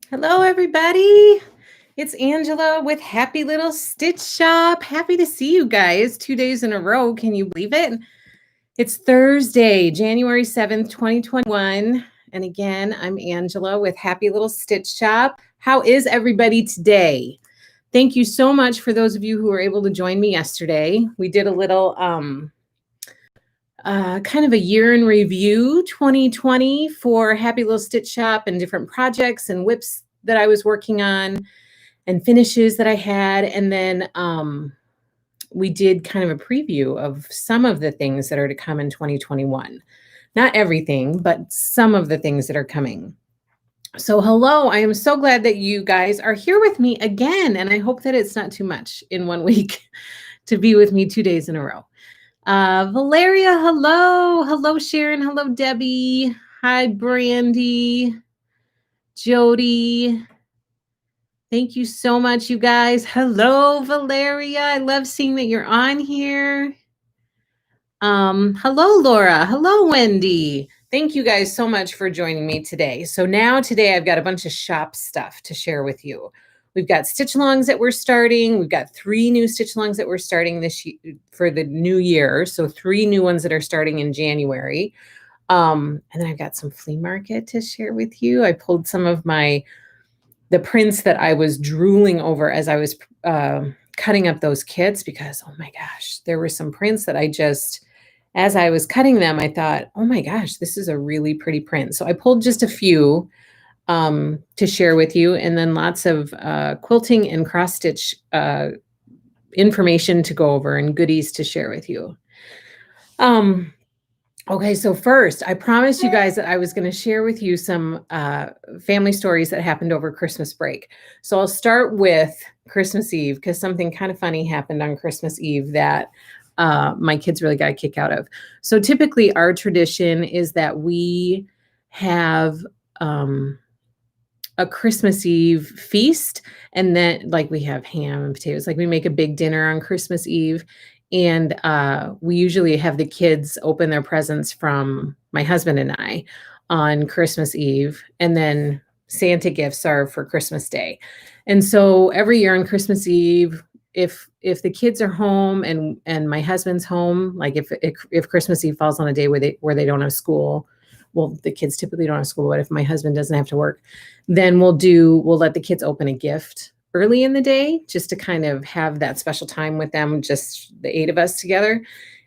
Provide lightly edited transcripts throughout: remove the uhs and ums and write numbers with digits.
Hello, everybody. It's Angela with Happy Little Stitch Shop. Happy to see you guys 2 days in a row. Can you believe it? It's Thursday, January 7th, 2021. And again, I'm Angela with Happy Little Stitch Shop. How is everybody today? Thank you so much for those of you who were able to join me yesterday. We did a little kind of a year in review 2020 for Happy Little Stitch Shop and different projects and whips that I was working on and finishes that I had. And then we did kind of a preview of some of the things that are to come in 2021. Not everything, but some of the things that are coming. So hello, I am so glad that you guys are here with me again. And I hope that it's not too much in 1 week to be with me 2 days in a row. Valeria, hello. Hello, Sharon. Hello, Debbie. Hi, Brandy. Jody. Thank you so much, you guys. Hello, Valeria. I love seeing that you're on here. Hello, Laura. Hello, Wendy. Thank you guys so much for joining me today. So now today I've got a bunch of shop stuff to share with you. We've got stitch alongs that we're starting. We've got 3 new stitch alongs that we're starting this year for the new year. So 3 new ones that are starting in January. And then I've got some flea market to share with you. I pulled some of the prints that I was drooling over as I was cutting up those kits because, oh my gosh, there were some prints that as I was cutting them, I thought, oh my gosh, this is a really pretty print. So I pulled just a few to share with you, and then lots of quilting and cross stitch information to go over and goodies to share with you. Okay, so first, I promised you guys that I was going to share with you some family stories that happened over Christmas break. So I'll start with Christmas Eve because something kind of funny happened on Christmas Eve that my kids really got a kick out of. So typically our tradition is that we have a Christmas Eve feast, and then like we have ham and potatoes, like we make a big dinner on Christmas Eve. And we usually have the kids open their presents from my husband and I on Christmas Eve, and then Santa gifts are for Christmas Day. And so every year on Christmas Eve, if the kids are home and my husband's home, like if Christmas Eve falls on a day where they don't have school, well, the kids typically don't have school, but if my husband doesn't have to work, then we'll let the kids open a gift early in the day just to kind of have that special time with them, just the 8 of us together.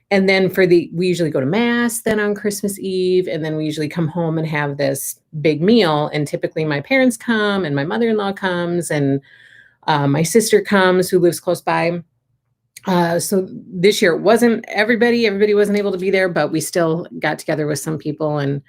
And then we usually go to mass then on Christmas Eve, and then we usually come home and have this big meal. And typically my parents come and my mother-in-law comes and my sister comes who lives close by. So this year it wasn't everybody wasn't able to be there, but we still got together with some people and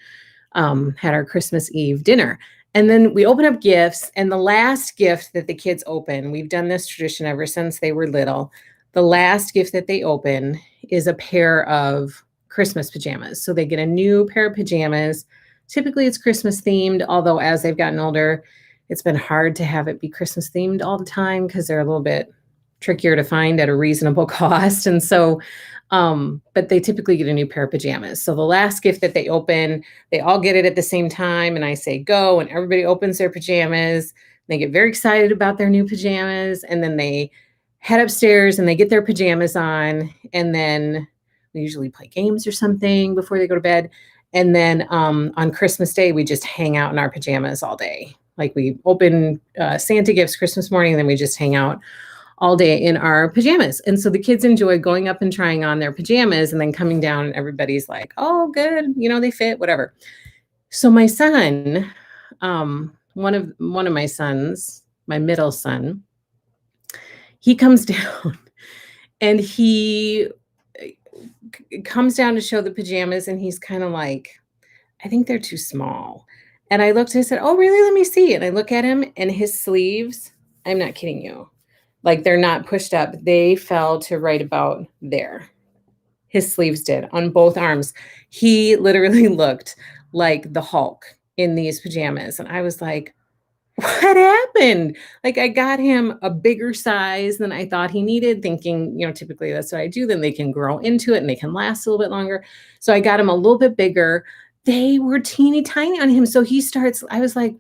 had our Christmas Eve dinner. And then we open up gifts, and the last gift that the kids open, we've done this tradition ever since they were little. The last gift that they open is a pair of Christmas pajamas. So they get a new pair of pajamas. Typically it's Christmas themed, although as they've gotten older, it's been hard to have it be Christmas themed all the time because they're a little bit trickier to find at a reasonable cost. And so, but they typically get a new pair of pajamas. So the last gift that they open, they all get it at the same time. And I say, go, and everybody opens their pajamas. They get very excited about their new pajamas. And then they head upstairs and they get their pajamas on. And then we usually play games or something before they go to bed. And then on Christmas Day, we just hang out in our pajamas all day. Like we open Santa gifts Christmas morning, and then we just hang out all day in our pajamas. And so the kids enjoy going up and trying on their pajamas and then coming down and everybody's like, oh, good. They fit, whatever. So my son, one of my sons, my middle son, he comes down and he comes down to show the pajamas. And he's kind of like, I think they're too small. And I looked and I said, oh, really? Let me see. And I look at him and his sleeves, I'm not kidding you. Like they're not pushed up. They fell to right about there. His sleeves did on both arms. He literally looked like the Hulk in these pajamas. And I was like, what happened? Like I got him a bigger size than I thought he needed, thinking, typically that's what I do. Then they can grow into it and they can last a little bit longer. So I got him a little bit bigger. They were teeny tiny on him. So I was like,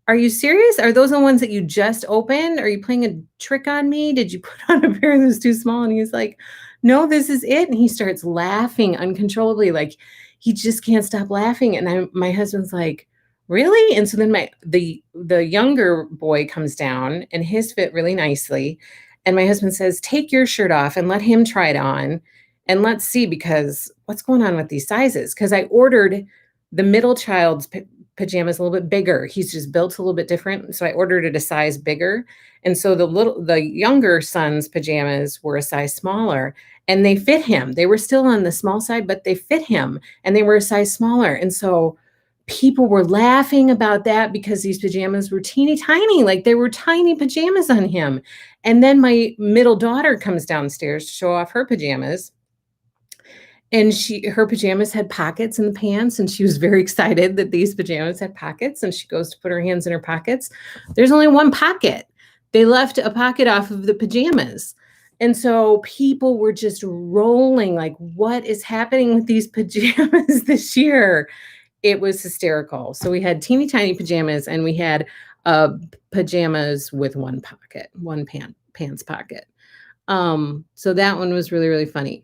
Are you serious? Are those the ones that you just opened? Are you playing a trick on me? Did you put on a pair that was too small?" And he's like, "No, this is it." And he starts laughing uncontrollably. Like he just can't stop laughing. And my husband's like, "Really?" And so then the younger boy comes down and his fit really nicely. And my husband says, "Take your shirt off and let him try it on. And let's see, because what's going on with these sizes?" Because I ordered the middle child's pajamas a little bit bigger. He's just built a little bit different. So I ordered it a size bigger. And so the younger son's pajamas were a size smaller and they fit him. They were still on the small side, but they fit him and they were a size smaller. And so people were laughing about that because these pajamas were teeny tiny, like they were tiny pajamas on him. And then my middle daughter comes downstairs to show off her pajamas. And her pajamas had pockets in the pants, and she was very excited that these pajamas had pockets, and she goes to put her hands in her pockets. There's only one pocket. They left a pocket off of the pajamas. And so people were just rolling like, what is happening with these pajamas this year? It was hysterical. So we had teeny tiny pajamas, and we had pajamas with one pocket, one pants pocket. So that one was really, really funny.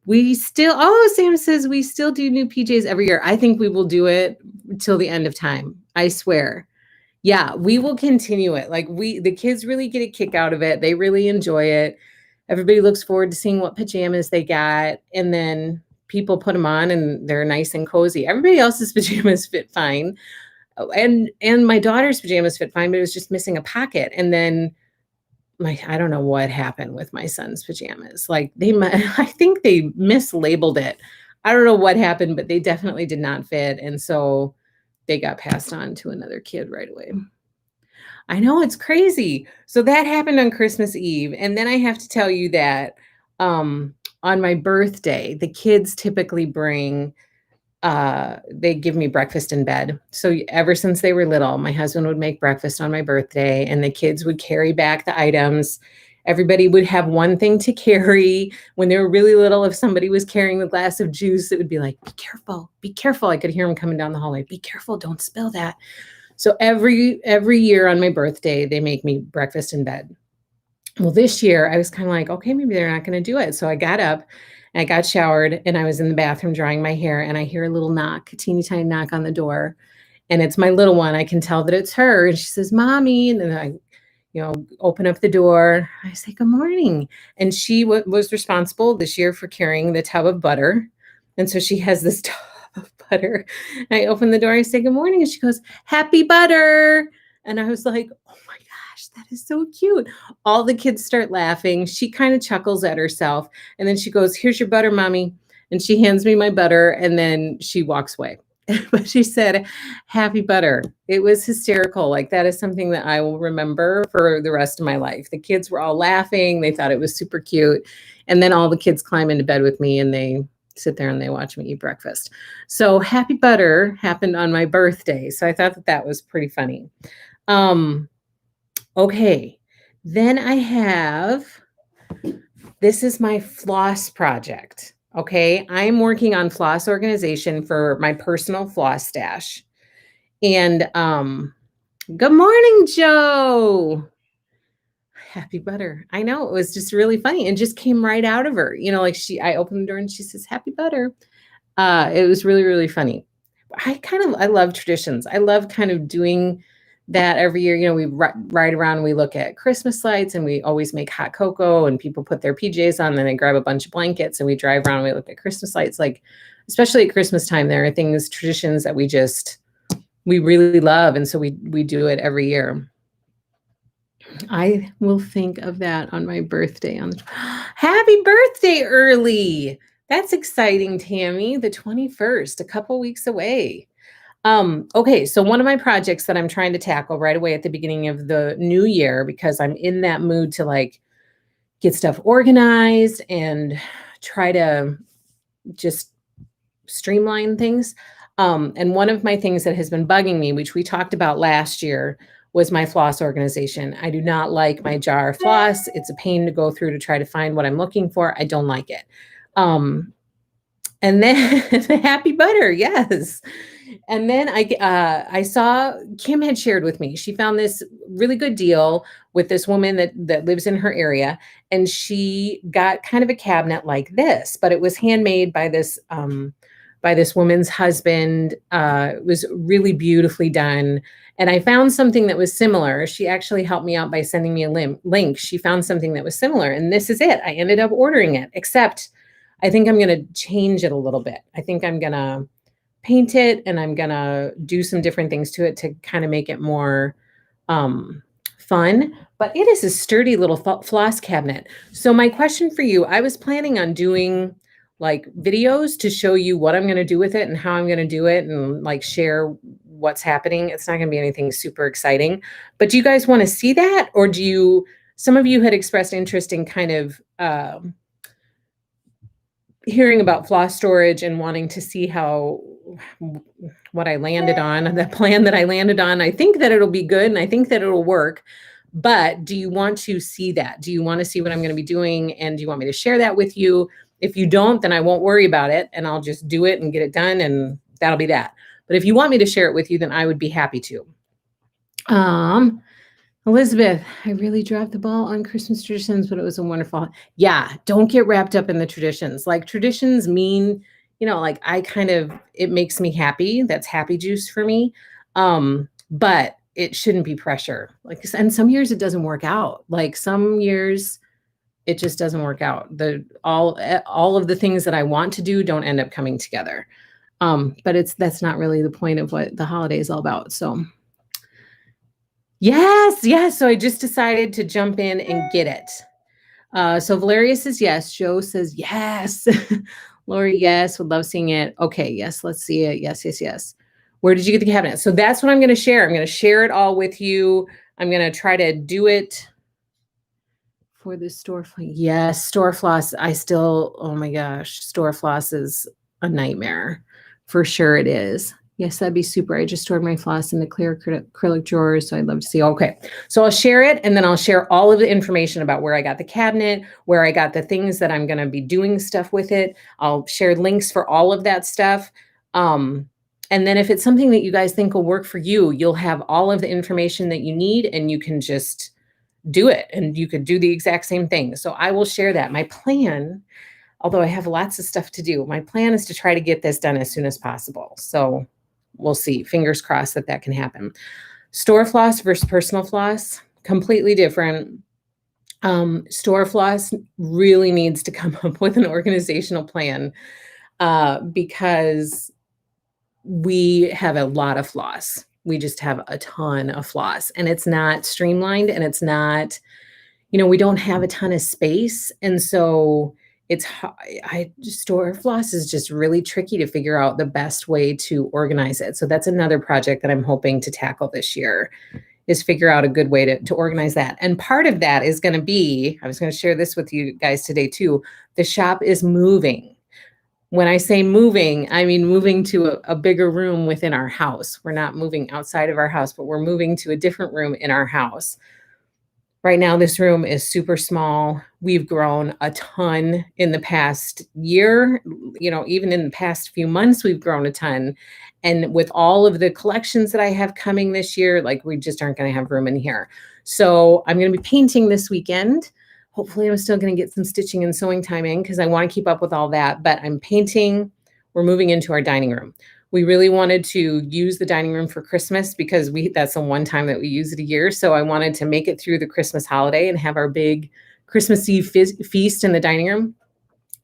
Sam says we still do new PJs every year. I think we will do it till the end of time. I swear. Yeah, we will continue it. Like the kids really get a kick out of it. They really enjoy it. Everybody looks forward to seeing what pajamas they got. And then people put them on and they're nice and cozy. Everybody else's pajamas fit fine. And my daughter's pajamas fit fine, but it was just missing a pocket. And then I don't know what happened with my son's pajamas. Like I think they mislabeled it. I don't know what happened, but they definitely did not fit. And so they got passed on to another kid right away. I know, it's crazy. So that happened on Christmas Eve. And then I have to tell you that on my birthday, the kids typically bring they give me breakfast in bed. So ever since they were little, my husband would make breakfast on my birthday and the kids would carry back the items. Everybody would have one thing to carry. When they were really little, if somebody was carrying a glass of juice, it would be like, be careful, be careful. I could hear them coming down the hallway. Be careful, don't spill that. So every year on my birthday, they make me breakfast in bed. Well, this year I was kind of like, okay, maybe they're not going to do it. So I got up, I got showered, and I was in the bathroom drying my hair, and I hear a little knock, a teeny tiny knock on the door. And it's my little one. I can tell that it's her. And she says, "Mommy." And then I, open up the door. I say, "Good morning." And she was responsible this year for carrying the tub of butter. And so she has this tub of butter. And I open the door. I say, "Good morning." And she goes, "Happy butter." And I was like, oh my gosh, that is so cute. All the kids start laughing. She kind of chuckles at herself. And then she goes, "Here's your butter, Mommy." And she hands me my butter. And then she walks away. But she said, "Happy butter." It was hysterical. Like that is something that I will remember for the rest of my life. The kids were all laughing. They thought it was super cute. And then all the kids climb into bed with me and they sit there and they watch me eat breakfast. So happy butter happened on my birthday. So I thought that was pretty funny. Okay. Then I have, this is my floss project. Okay. I'm working on floss organization for my personal floss stash. And good morning, Joe. Happy butter. I know, it was just really funny and just came right out of her. Like I opened the door and she says, "Happy butter." It was really, really funny. I love traditions. I love kind of doing that every year. We ride around and we look at Christmas lights and we always make hot cocoa and people put their PJs on, then they grab a bunch of blankets and we drive around and we look at Christmas lights. Like, especially at Christmas time, there are things, traditions that we really love. And so we do it every year. I will think of that on my birthday. Happy birthday early. That's exciting, Tammy. The 21st, a couple weeks away. Okay, so one of my projects that I'm trying to tackle right away at the beginning of the new year, because I'm in that mood to like get stuff organized and try to just streamline things. And one of my things that has been bugging me, which we talked about last year, was my floss organization. I do not like my jar of floss. It's a pain to go through to try to find what I'm looking for. I don't like it. And then happy butter. Yes. And then I saw Kim had shared with me. She found this really good deal with this woman that lives in her area, and she got kind of a cabinet like this, but it was handmade by this woman's husband. It was really beautifully done. And I found something that was similar. She actually helped me out by sending me a link. She found something that was similar, and this is it. I ended up ordering it, except I think I'm going to change it a little bit. I think I'm going to paint it, and I'm going to do some different things to it to kind of make it more fun. But it is a sturdy little floss cabinet. So my question for you, I was planning on doing like videos to show you what I'm going to do with it and how I'm going to do it, and like share what's happening. It's not going to be anything super exciting, but do you guys want to see that? Or some of you had expressed interest in kind of hearing about floss storage and wanting to see what I landed on, the plan that I landed on. I think that it'll be good, and I think that it'll work. But do you want to see that? Do you want to see what I'm going to be doing? And do you want me to share that with you? If you don't, then I won't worry about it, and I'll just do it and get it done, and that'll be that. But if you want me to share it with you, then I would be happy to. Elizabeth, I really dropped the ball on Christmas traditions, but it was a wonderful. Yeah, don't get wrapped up in the traditions. Like traditions mean, like it makes me happy. That's happy juice for me. But it shouldn't be pressure. And some years it doesn't work out. Like some years it just doesn't work out. All of the things that I want to do don't end up coming together. But that's not really the point of what the holiday is all about. So yes. So I just decided to jump in and get it. So Valeria says yes. Joe says yes. Lori, yes. Would love seeing it. Okay, yes. Let's see it. Yes. Where did you get the cabinet? So that's what I'm going to share. I'm going to share it all with you. I'm going to try to do it for the store floss. Yes, store floss. Oh my gosh, store floss is a nightmare. For sure it is. Yes, that'd be super. I just stored my floss in the clear acrylic drawers, so I'd love to see. Okay, so I'll share it, and then I'll share all of the information about where I got the cabinet, where I got the things that I'm going to be doing stuff with it. I'll share links for all of that stuff. And then if it's something that you guys think will work for you, you'll have all of the information that you need, and you can just do it, and you could do the exact same thing. So I will share that. My plan, although I have lots of stuff to do, my plan is to try to get this done as soon as possible. So we'll see. Fingers crossed that can happen. Store floss versus personal floss, completely different. Store floss really needs to come up with an organizational plan because we have a lot of floss. We just have a ton of floss, and it's not streamlined, and it's not, we don't have a ton of space. And so store floss is just really tricky to figure out the best way to organize it. So that's another project that I'm hoping to tackle this year, is figure out a good way to organize that. And part of that is going to be, I was going to share this with you guys today too. The shop is moving. When I say moving, I mean moving to a bigger room within our house. We're not moving outside of our house, but we're moving to a different room in our house. Right now, this room is super small. We've grown a ton in the past year. Even in the past few months, we've grown a ton. And with all of the collections that I have coming this year, we just aren't going to have room in here. So I'm going to be painting this weekend. Hopefully I'm still going to get some stitching and sewing time in because I want to keep up with all that. But I'm painting. We're moving into our dining room. We really wanted to use the dining room for Christmas because that's the one time that we use it a year. So I wanted to make it through the Christmas holiday and have our big Christmas Eve feast in the dining room.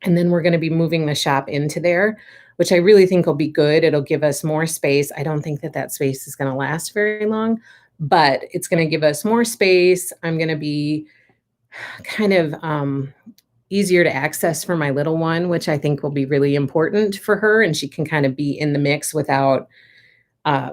And then we're going to be moving the shop into there, which I really think will be good. It'll give us more space. I don't think that space is going to last very long, but it's going to give us more space. I'm going to be kind of easier to access for my little one, which I think will be really important for her. And she can kind of be in the mix without,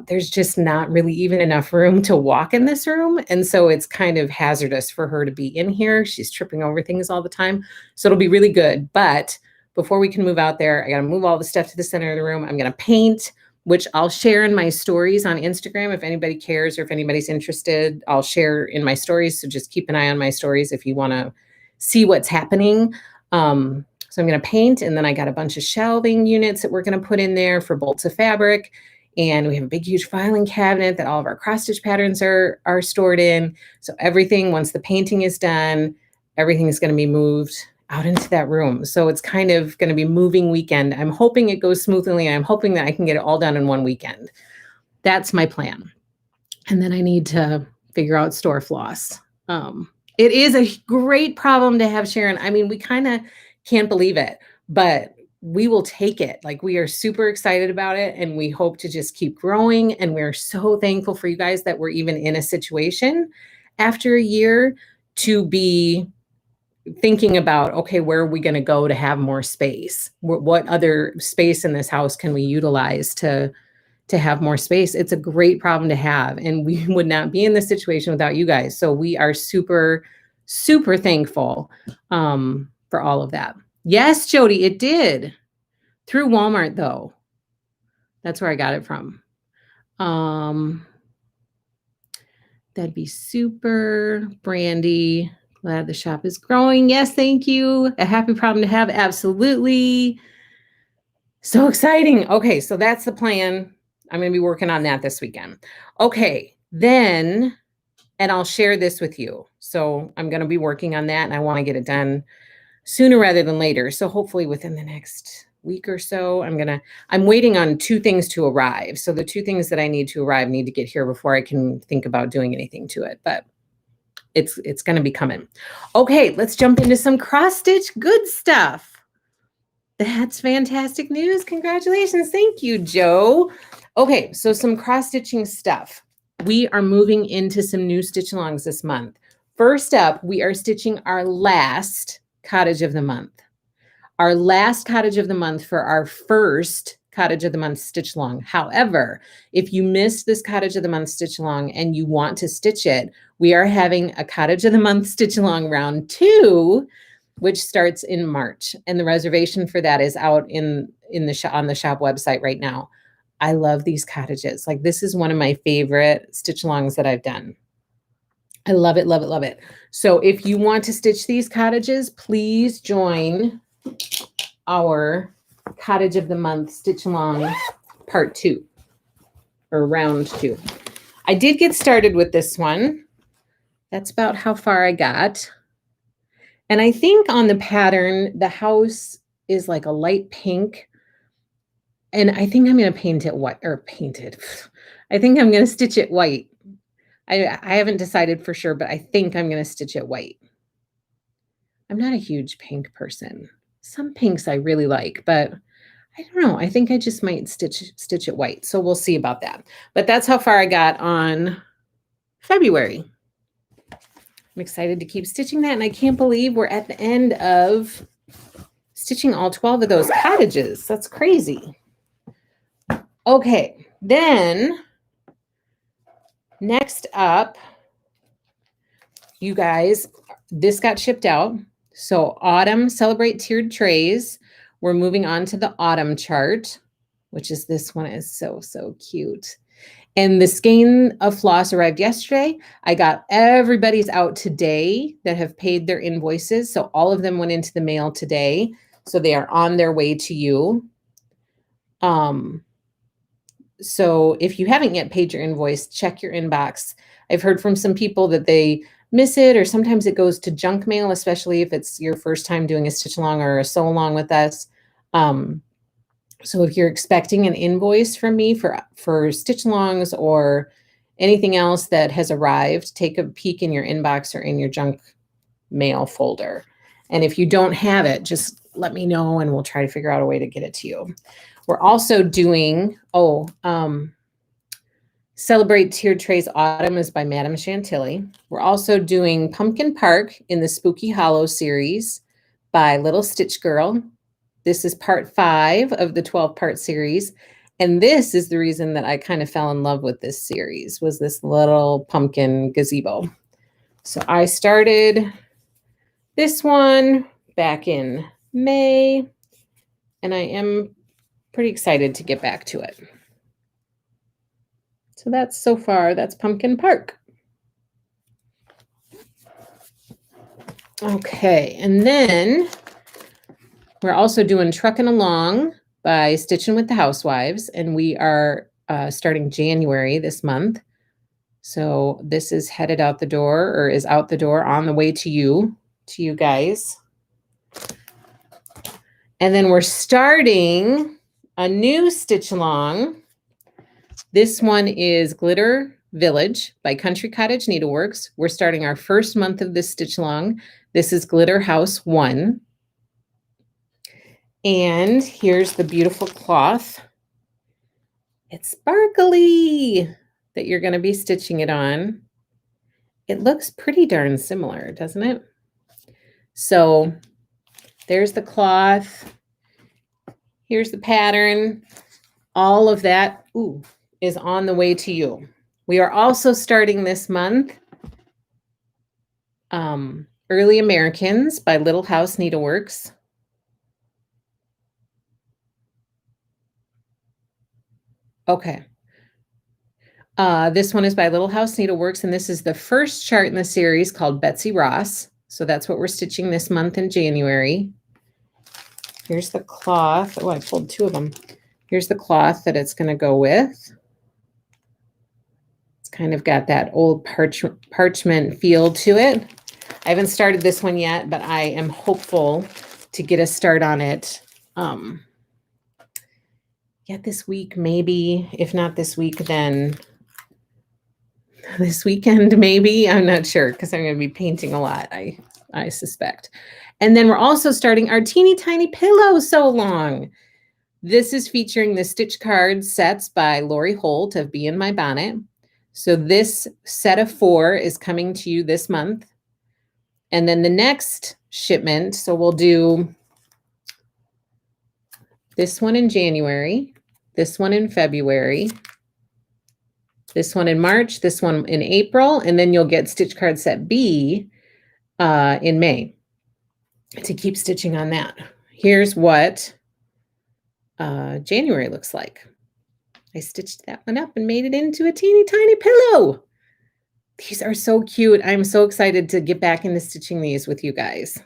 there's just not really even enough room to walk in this room. And so it's kind of hazardous for her to be in here. She's tripping over things all the time. So it'll be really good. But before we can move out there, I got to move all the stuff to the center of the room. I'm going to paint, which I'll share in my stories on Instagram. If anybody cares or if anybody's interested, I'll share in my stories. So just keep an eye on my stories if you want to see what's happening. So I'm going to paint, and then I got a bunch of shelving units that we're going to put in there for bolts of fabric. And we have a big, huge filing cabinet that all of our cross stitch patterns are stored in. So everything, once the painting is done, everything is going to be moved out into that room. So it's kind of going to be moving weekend. I'm hoping it goes smoothly, and I'm hoping that I can get it all done in one weekend. That's my plan. And then I need to figure out store floss. It is a great problem to have, Sharon. I mean, we kind of can't believe it, but we will take it. Like, we are super excited about it, and we hope to just keep growing. And we're so thankful for you guys that we're even in a situation after a year to be thinking about, okay, where are we going to go to have more space? What other space in this house can we utilize to have more space? It's a great problem to have. And we would not be in this situation without you guys. So we are super, super thankful for all of that. Yes, Jody, it did. Through Walmart, though. That's where I got it from. That'd be super. Brandy, glad the shop is growing. Yes, thank you. A happy problem to have. Absolutely. So exciting. Okay, so that's the plan. I'm going to be working on that this weekend. Okay, then, and I'll share this with you. So I'm going to be working on that, and I want to get it done sooner rather than later. So hopefully within the next week or so, I'm waiting on 2 things to arrive. So the 2 things that I need to arrive need to get here before I can think about doing anything to it. But it's going to be coming. Okay, let's jump into some cross stitch good stuff. That's fantastic news. Congratulations. Thank you, Joe. Okay, so some cross-stitching stuff. We are moving into some new stitch alongs this month. First up, we are stitching our last Cottage of the month. Our last Cottage of the month for our first Cottage of the month stitch along. However, if you missed this Cottage of the month stitch along and you want to stitch it, we are having a Cottage of the month stitch along round 2, which starts in March. And the reservation for that is out in the shop, on the shop website right now. I love these cottages. Like, this is one of my favorite stitch alongs that I've done. I love it, love it, love it. So if you want to stitch these cottages, please join our Cottage of the Month stitch along part 2 or round 2. I did get started with this one. That's about how far I got. And I think on the pattern, the house is like a light pink. And I think I'm going to paint it white, or painted. I think I'm going to stitch it white. I haven't decided for sure, but I think I'm going to stitch it white. I'm not a huge pink person. Some pinks I really like, but I don't know. I think I just might stitch it white. So we'll see about that. But that's how far I got on February. I'm excited to keep stitching that, and I can't believe we're at the end of stitching all 12 of those cottages. That's crazy. Okay, then next up, you guys, this got shipped out. So autumn celebrate tiered trays. We're moving on to the autumn chart, which is this one. Is so, so cute. And the skein of floss arrived yesterday. I got everybody's out today that have paid their invoices. So all of them went into the mail today. So they are on their way to you. So if you haven't yet paid your invoice, check your inbox. I've heard from some people that they miss it, or sometimes it goes to junk mail, especially if it's your first time doing a stitch along or a sew along with us. So if you're expecting an invoice from me for stitch alongs or anything else that has arrived, take a peek in your inbox or in your junk mail folder. And if you don't have it, just let me know and we'll try to figure out a way to get it to you. We're also doing, Celebrate Tiered Trays Autumn is by Madame Chantilly. We're also doing Pumpkin Park in the Spooky Hollow series by Little Stitch Girl. This is part 5 of the 12-part series. And this is the reason that I kind of fell in love with this series, was this little pumpkin gazebo. So I started this one back in May, and I am pretty excited to get back to it. So that's so far, that's Pumpkin Park. Okay, and then we're also doing Truckin' Along by Stitchin' with the Housewives, and we are starting January this month. So this is headed out the door, or is out the door on the way to you guys. And then we're starting a new stitch along. This one is Glitter Village by Country Cottage Needleworks. We're starting our first month of this stitch along. This is Glitter House 1. And here's the beautiful cloth. It's sparkly that you're going to be stitching it on. It looks pretty darn similar, doesn't it? So there's the cloth. Here's the pattern. All of that is on the way to you. We are also starting this month Early Americans by Little House Needleworks. Okay. This one is by Little House Needleworks, and this is the first chart in the series called Betsy Ross. So that's what we're stitching this month in January. Here's the cloth. Oh, I pulled 2 of them. Here's the cloth that it's going to go with. It's kind of got that old parchment feel to it. I haven't started this one yet, but I am hopeful to get a start on it. Yet this week, maybe. If not this week, then this weekend, maybe. I'm not sure because I'm going to be painting a lot, I suspect. And then we're also starting our teeny tiny pillow sew along. This is featuring the stitch card sets by Lori Holt of Bee in My Bonnet. So this set of 4 is coming to you this month. And then the next shipment, so we'll do this one in January, this one in February, this one in March, this one in April, and then you'll get stitch card set B in May to keep stitching on that. Here's what January looks like. I stitched that one up and made it into a teeny tiny pillow. These are so cute. I'm so excited to get back into stitching these with you guys.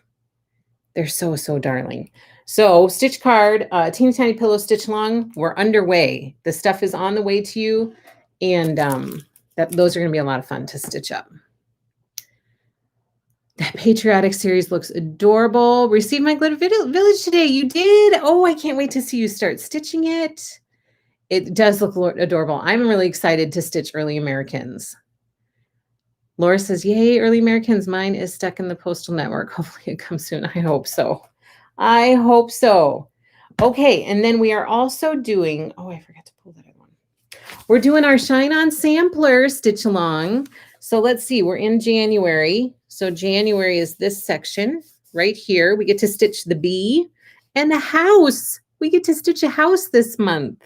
They're so, so darling. So stitch card, teeny tiny pillow stitch along, we're underway. The stuff is on the way to you, and those are going to be a lot of fun to stitch up. That patriotic series looks adorable. Received my Glitter Village today. You did? Oh, I can't wait to see you start stitching it. It does look adorable. I'm really excited to stitch Early Americans. Laura says, yay, Early Americans. Mine is stuck in the postal network. Hopefully it comes soon. I hope so. I hope so. Okay, and then we are also doing, oh, I forgot to pull that other one. We're doing our Shine On Sampler stitch along. So let's see, we're in January. So January is this section right here. We get to stitch the bee and the house. We get to stitch a house this month.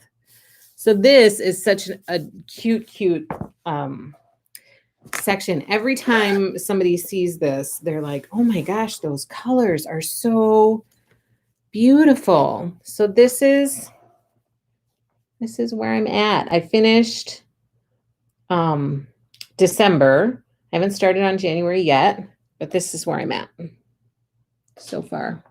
So this is such a cute, cute section. Every time somebody sees this, they're like, oh my gosh, those colors are so beautiful. So this is where I'm at. I finished December. I haven't started on January yet, but this is where I'm at so far.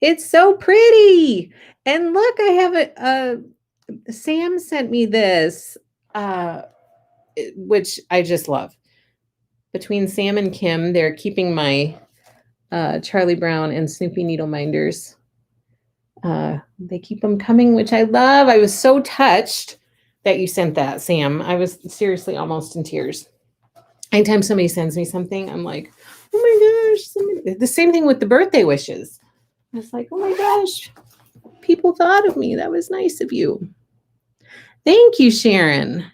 It's so pretty. And look, I have Sam sent me this, which I just love. Between Sam and Kim, they're keeping my Charlie Brown and Snoopy needle minders. They keep them coming, which I love. I was so touched that you sent that, Sam. I was seriously almost in tears. Anytime somebody sends me something, I'm like, oh my gosh. The same thing with the birthday wishes. I was like, oh my gosh, people thought of me. That was nice of you. Thank you, Sharon.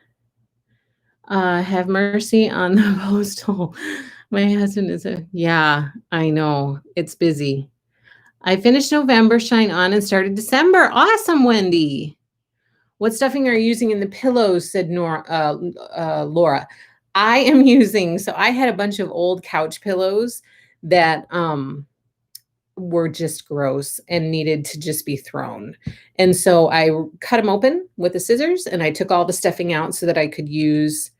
Have mercy on the postal. My husband is yeah, I know. It's busy. I finished November, Shine On, and started December. Awesome, Wendy. What stuffing are you using in the pillows, said Laura. I am using, so I had a bunch of old couch pillows that were just gross and needed to just be thrown. And so I cut them open with the scissors and I took all the stuffing out so that I could use,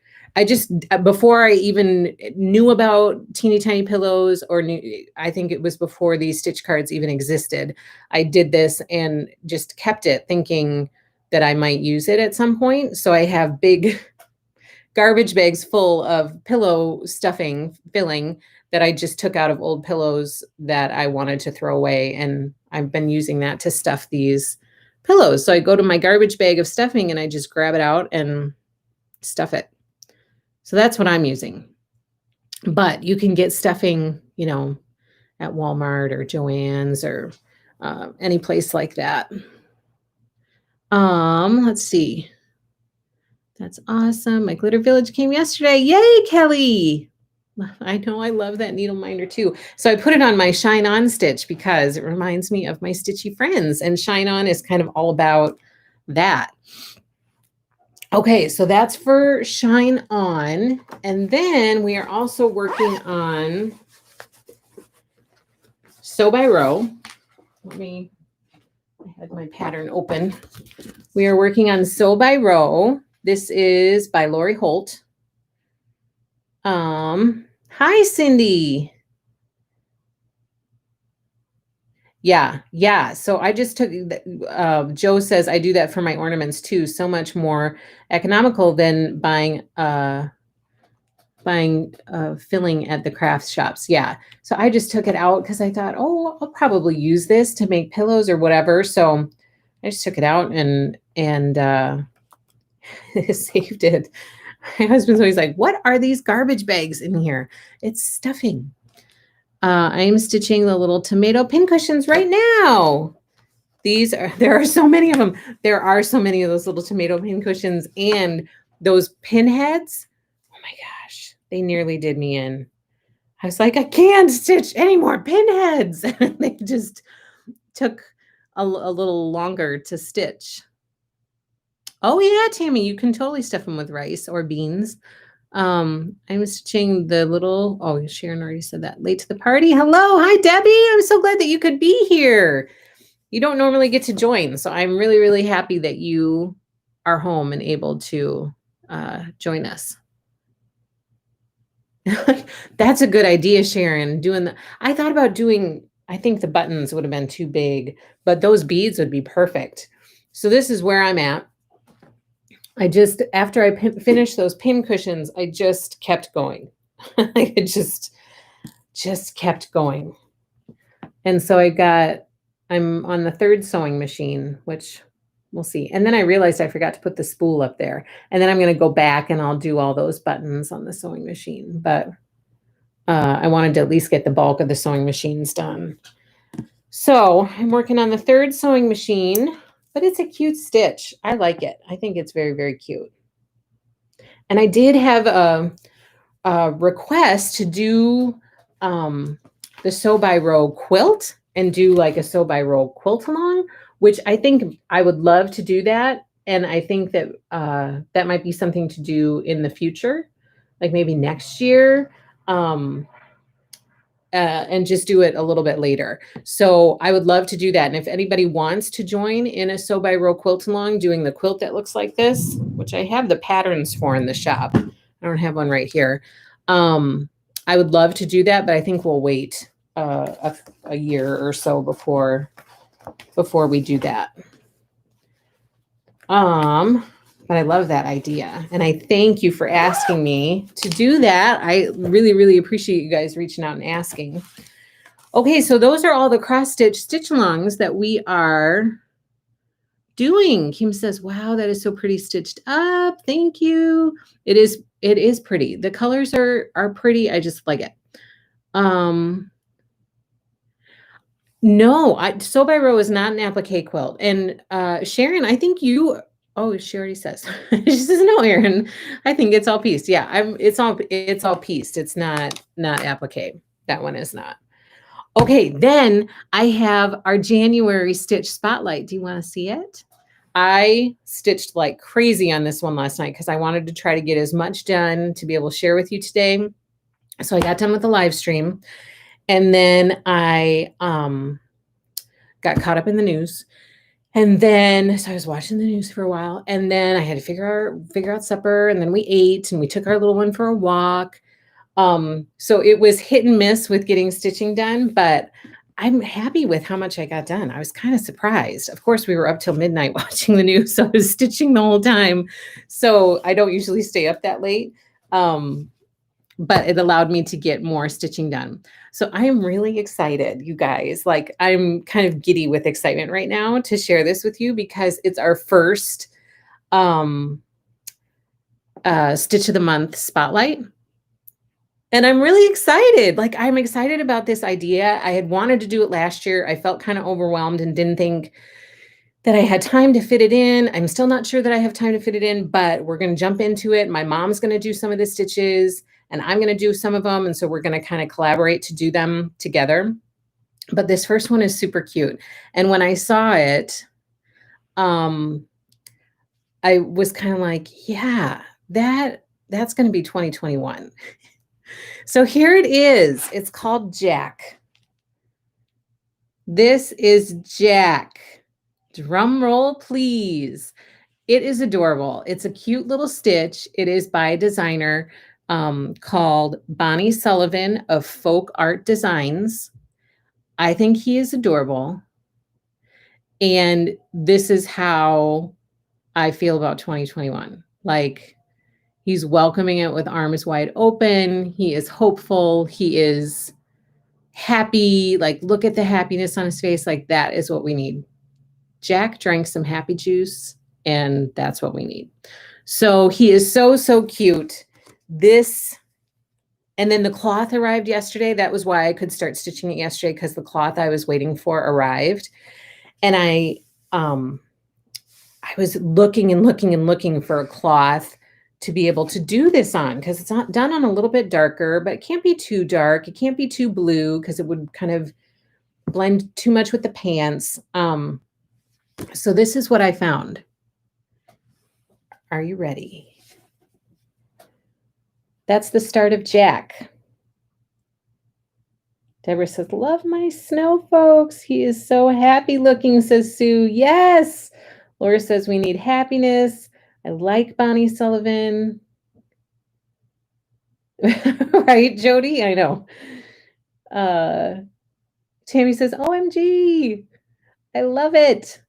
before I even knew about teeny tiny pillows I think it was before these stitch cards even existed, I did this and just kept it thinking that I might use it at some point. So I have big garbage bags full of pillow stuffing, filling that I just took out of old pillows that I wanted to throw away. And I've been using that to stuff these pillows. So I go to my garbage bag of stuffing and I just grab it out and stuff it. So that's what I'm using. But you can get stuffing, you know, at Walmart or Joann's or any place like that. Let's see. That's awesome. My glitter village came yesterday. Yay, Kelly. I know, I love that needle minder too. So I put it on my Shine On stitch because it reminds me of my stitchy friends, and Shine On is kind of all about that. Okay, so that's for Shine On. And then we are also working on Sew by Row. I had my pattern open. We are working on Sew by Row. This is by Lori Holt. Hi, Cindy. Yeah. So I just took, Joe says I do that for my ornaments too. So much more economical than buying filling at the crafts shops. Yeah. So I just took it out because I thought, oh, I'll probably use this to make pillows or whatever. So I just took it out and saved it. My husband's always like, what are these garbage bags in here? It's stuffing. I am stitching the little tomato pin cushions right now. There are so many of them. There are so many of those little tomato pin cushions and those pin heads. Oh my gosh, they nearly did me in. I was like, I can't stitch any more pin heads. They just took a little longer to stitch. Oh yeah, Tammy, you can totally stuff them with rice or beans. I'm stitching the little, oh, Sharon already said that. Late to the party. Hello. Hi, Debbie. I'm so glad that you could be here. You don't normally get to join, so I'm really, really happy that you are home and able to join us. That's a good idea, Sharon. I thought about doing, I think the buttons would have been too big, but those beads would be perfect. So this is where I'm at. After I finished those pin cushions, I just kept going. I just kept going. And so I'm on the third sewing machine, which we'll see. And then I realized I forgot to put the spool up there. And then I'm going to go back and I'll do all those buttons on the sewing machine. But I wanted to at least get the bulk of the sewing machines done. So I'm working on the third sewing machine. But it's a cute stitch. I like it. I think it's very, very cute. And I did have a request to do the Sew by Row quilt and do like a Sew by Row quilt along, which I think I would love to do that. And I think that that might be something to do in the future, like maybe next year. And just do it a little bit later. So I would love to do that. And if anybody wants to join in a Sew by Row quilt along, doing the quilt that looks like this, which I have the patterns for in the shop. I don't have one right here. I would love to do that, but I think we'll wait a year or so before we do that. But I love that idea. And I thank you for asking me to do that. I really, really appreciate you guys reaching out and asking. Okay, so those are all the cross-stitch stitch-alongs that we are doing. Kim says, wow, that is so pretty stitched up. Thank you. It is pretty. The colors are pretty. I just like it. No, Sew by Row is not an applique quilt. And Sharon, I think oh, she already says. She says, no, Erin, I think it's all pieced. Yeah, it's all pieced. It's not applique. That one is not. Okay, then I have our January stitch spotlight. Do you want to see it? I stitched like crazy on this one last night because I wanted to try to get as much done to be able to share with you today. So I got done with the live stream, and then I got caught up in the news. And then, so I was watching the news for a while, and then I had to figure out supper, and then we ate, and we took our little one for a walk. So it was hit and miss with getting stitching done, but I'm happy with how much I got done. I was kind of surprised. Of course, we were up till midnight watching the news, so I was stitching the whole time. So I don't usually stay up that late. But it allowed me to get more stitching done. So I am really excited, you guys. Like, I'm kind of giddy with excitement right now to share this with you because it's our first Stitch of the Month spotlight. And I'm really excited. Like, I'm excited about this idea. I had wanted to do it last year. I felt kind of overwhelmed and didn't think that I had time to fit it in. I'm still not sure that I have time to fit it in, but we're going to jump into it. My mom's going to do some of the stitches and I'm going to do some of them. And so we're going to kind of collaborate to do them together. But this first one is super cute. And when I saw it, I was kind of like, yeah, that's going to be 2021. So here it is. It's called Jack. This is Jack. Drum roll, please. It is adorable. It's a cute little stitch. It is by a designer called Bonnie Sullivan of Folk Art Designs. I think he is adorable. And this is how I feel about 2021. Like, he's welcoming it with arms wide open. He is hopeful. He is happy. Like, look at the happiness on his face. Like, that is what we need. Jack drank some happy juice, and that's what we need. So he is so, so cute. This, and then the cloth arrived yesterday. That was why I could start stitching it yesterday, because the cloth I was waiting for arrived. And I was looking and looking and looking for a cloth to be able to do this on, because it's not done on a little bit darker, but it can't be too dark. It can't be too blue because it would kind of blend too much with the pants. So this is what I found. Are you ready? That's the start of Jack. Deborah says, love my snow folks. He is so happy looking, says Sue. Yes. Laura says, we need happiness. I like Bonnie Sullivan. Right, Jody? I know. Tammy says, OMG. I love it.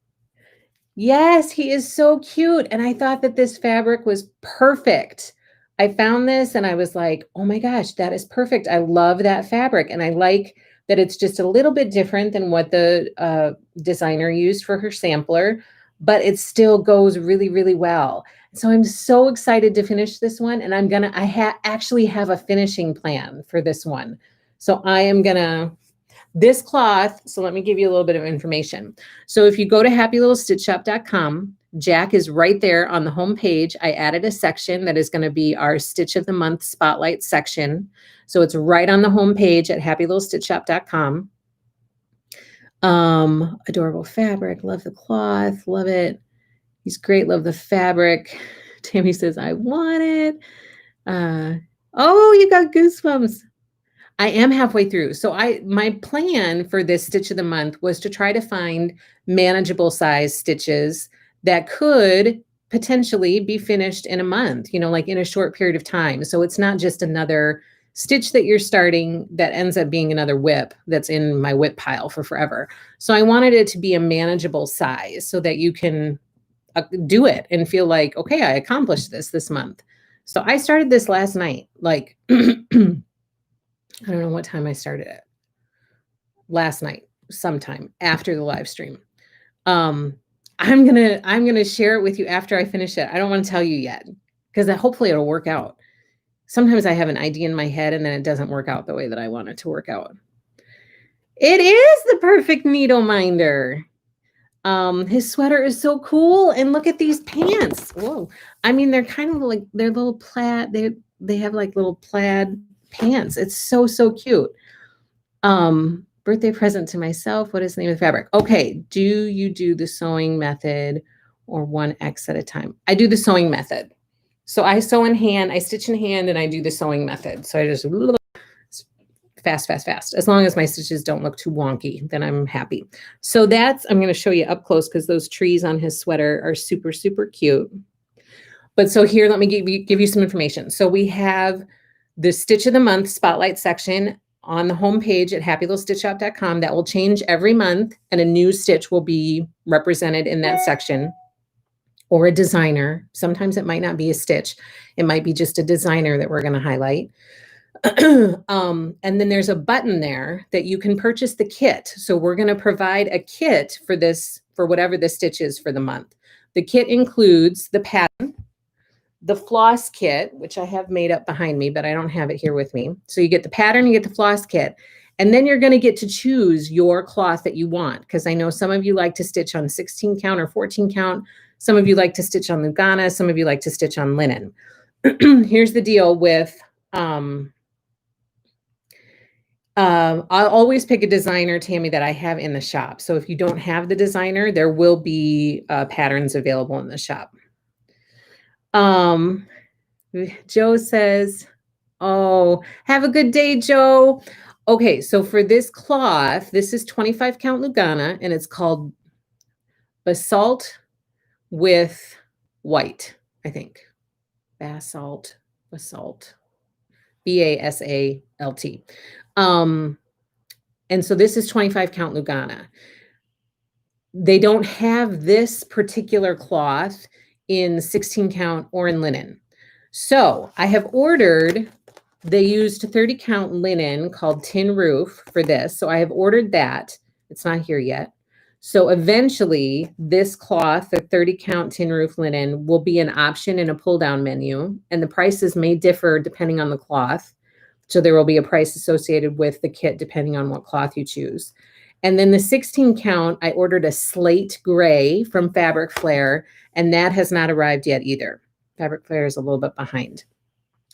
Yes, he is so cute. And I thought that this fabric was perfect. I found this and I was like, oh my gosh, that is perfect. I love that fabric. And I like that it's just a little bit different than what the designer used for her sampler, but it still goes really, really well. So I'm so excited to finish this one. And I actually have a finishing plan for this one. So I am this cloth, so let me give you a little bit of information. So if you go to happylittlestitchshop.com, Jack is right there on the home page. I added a section that is going to be our Stitch of the Month Spotlight section. So it's right on the home page at happylittlestitchshop.com. Adorable fabric. Love the cloth. Love it. He's great. Love the fabric. Tammy says, I want it. Oh, you got goosebumps. I am halfway through. So my plan for this Stitch of the Month was to try to find manageable size stitches that could potentially be finished in a month, like in a short period of time. So it's not just another stitch that you're starting that ends up being another whip that's in my whip pile for forever. So I wanted it to be a manageable size so that you can do it and feel like, okay, I accomplished this month. So I started this last night, like, I don't know what time I started it. Last night, sometime after the live stream. I'm gonna share it with you after I finish it. I don't want to tell you yet because hopefully it'll work out. Sometimes I have an idea in my head and then it doesn't work out the way that I want it to work out. It is the perfect needle minder. His sweater is so cool, and look at these pants. Whoa! I mean, they're kind of like they're little plaid. They have like little plaid pants. It's so, so cute. Birthday present to myself. What is the name of the fabric? Okay. Do you do the sewing method or 1X at a time? I do the sewing method. So I sew in hand, I stitch in hand, and I do the sewing method. So I just fast, fast, fast. As long as my stitches don't look too wonky, then I'm happy. So I'm going to show you up close because those trees on his sweater are super, super cute. But so here, let me give you some information. So we have the Stitch of the Month Spotlight section on the homepage at happylittlestitchshop.com. That will change every month, and a new stitch will be represented in that section, or a designer. Sometimes it might not be a stitch. It might be just a designer that we're going to highlight. And then there's a button there that you can purchase the kit. So we're going to provide a kit for this, for whatever the stitch is for the month. The kit includes the pattern, the floss kit, which I have made up behind me, but I don't have it here with me. So you get the pattern, you get the floss kit, and then you're going to get to choose your cloth that you want. Because I know some of you like to stitch on 16 count or 14 count. Some of you like to stitch on Lugana. Some of you like to stitch on linen. Here's the deal with, I'll always pick a designer, Tammy, that I have in the shop. So if you don't have the designer, there will be patterns available in the shop. Joe says, oh, have a good day, Joe. Okay, so for this cloth, this is 25 count Lugana, and it's called Basalt with White, I think. Basalt, B-A-S-A-L-T. And so this is 25 count Lugana. They don't have this particular cloth in 16 count or in linen. So I have ordered, they used 30 count linen called Tin Roof for this. So I have ordered that. It's not here yet. So eventually this cloth, the 30 count Tin Roof linen, will be an option in a pull down menu, and the prices may differ depending on the cloth. So there will be a price associated with the kit depending on what cloth you choose. And then the 16 count, I ordered a slate gray from Fabric Flair, and that has not arrived yet either. Fabric Flair is a little bit behind.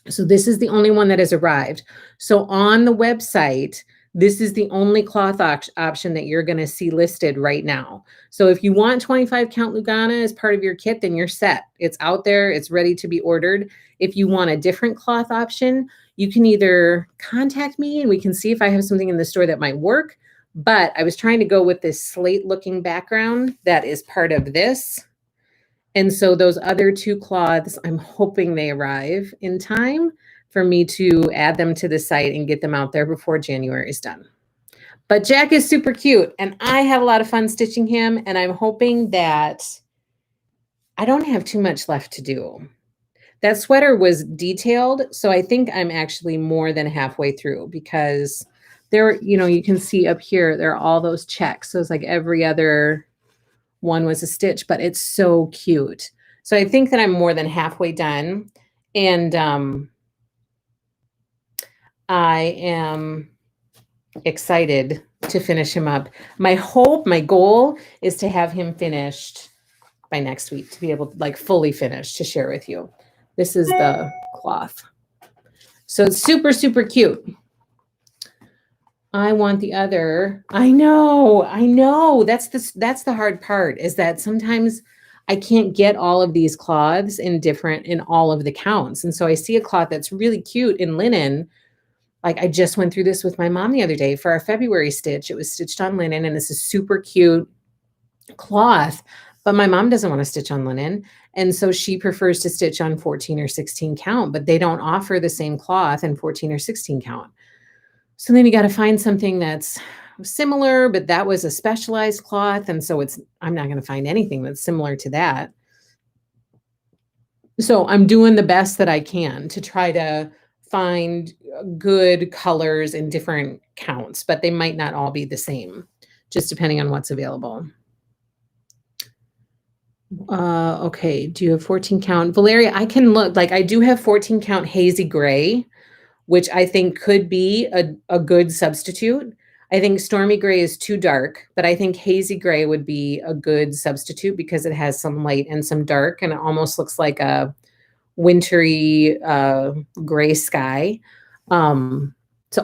So this is the only one that has arrived. So on the website, this is the only cloth option that you're going to see listed right now. So if you want 25 count Lugana as part of your kit, then you're set. It's out there. It's ready to be ordered. If you want a different cloth option, you can either contact me and we can see if I have something in the store that might work. But I was trying to go with this slate looking background that is part of this. And so those other two cloths, I'm hoping they arrive in time for me to add them to the site and get them out there before January is done. But Jack is super cute, and I have a lot of fun stitching him, and I'm hoping that I don't have too much left to do. That sweater was detailed, so I think I'm actually more than halfway through, because there, you know, you can see up here, there are all those checks. So it's like every other one was a stitch, but it's so cute. So I think that I'm more than halfway done. And I am excited to finish him up. My hope, my goal is to have him finished by next week, to be able to like fully finish to share with you. This is the cloth. So it's super, super cute. I want the other. I know. That's the hard part, is that sometimes I can't get all of these cloths in all of the counts. And so I see a cloth that's really cute in linen. Like I just went through this with my mom the other day for our February stitch. It was stitched on linen, and this is super cute cloth, but my mom doesn't want to stitch on linen. And so she prefers to stitch on 14 or 16 count, but they don't offer the same cloth in 14 or 16 count. So then you got to find something that's similar, but that was a specialized cloth. And so I'm not going to find anything that's similar to that. So I'm doing the best that I can to try to find good colors in different counts, but they might not all be the same, just depending on what's available. Okay, do you have 14 count? Valeria, I can look, like I do have 14 count hazy gray, which I think could be a good substitute. I think stormy gray is too dark, but I think hazy gray would be a good substitute because it has some light and some dark, and it almost looks like a wintry gray sky. So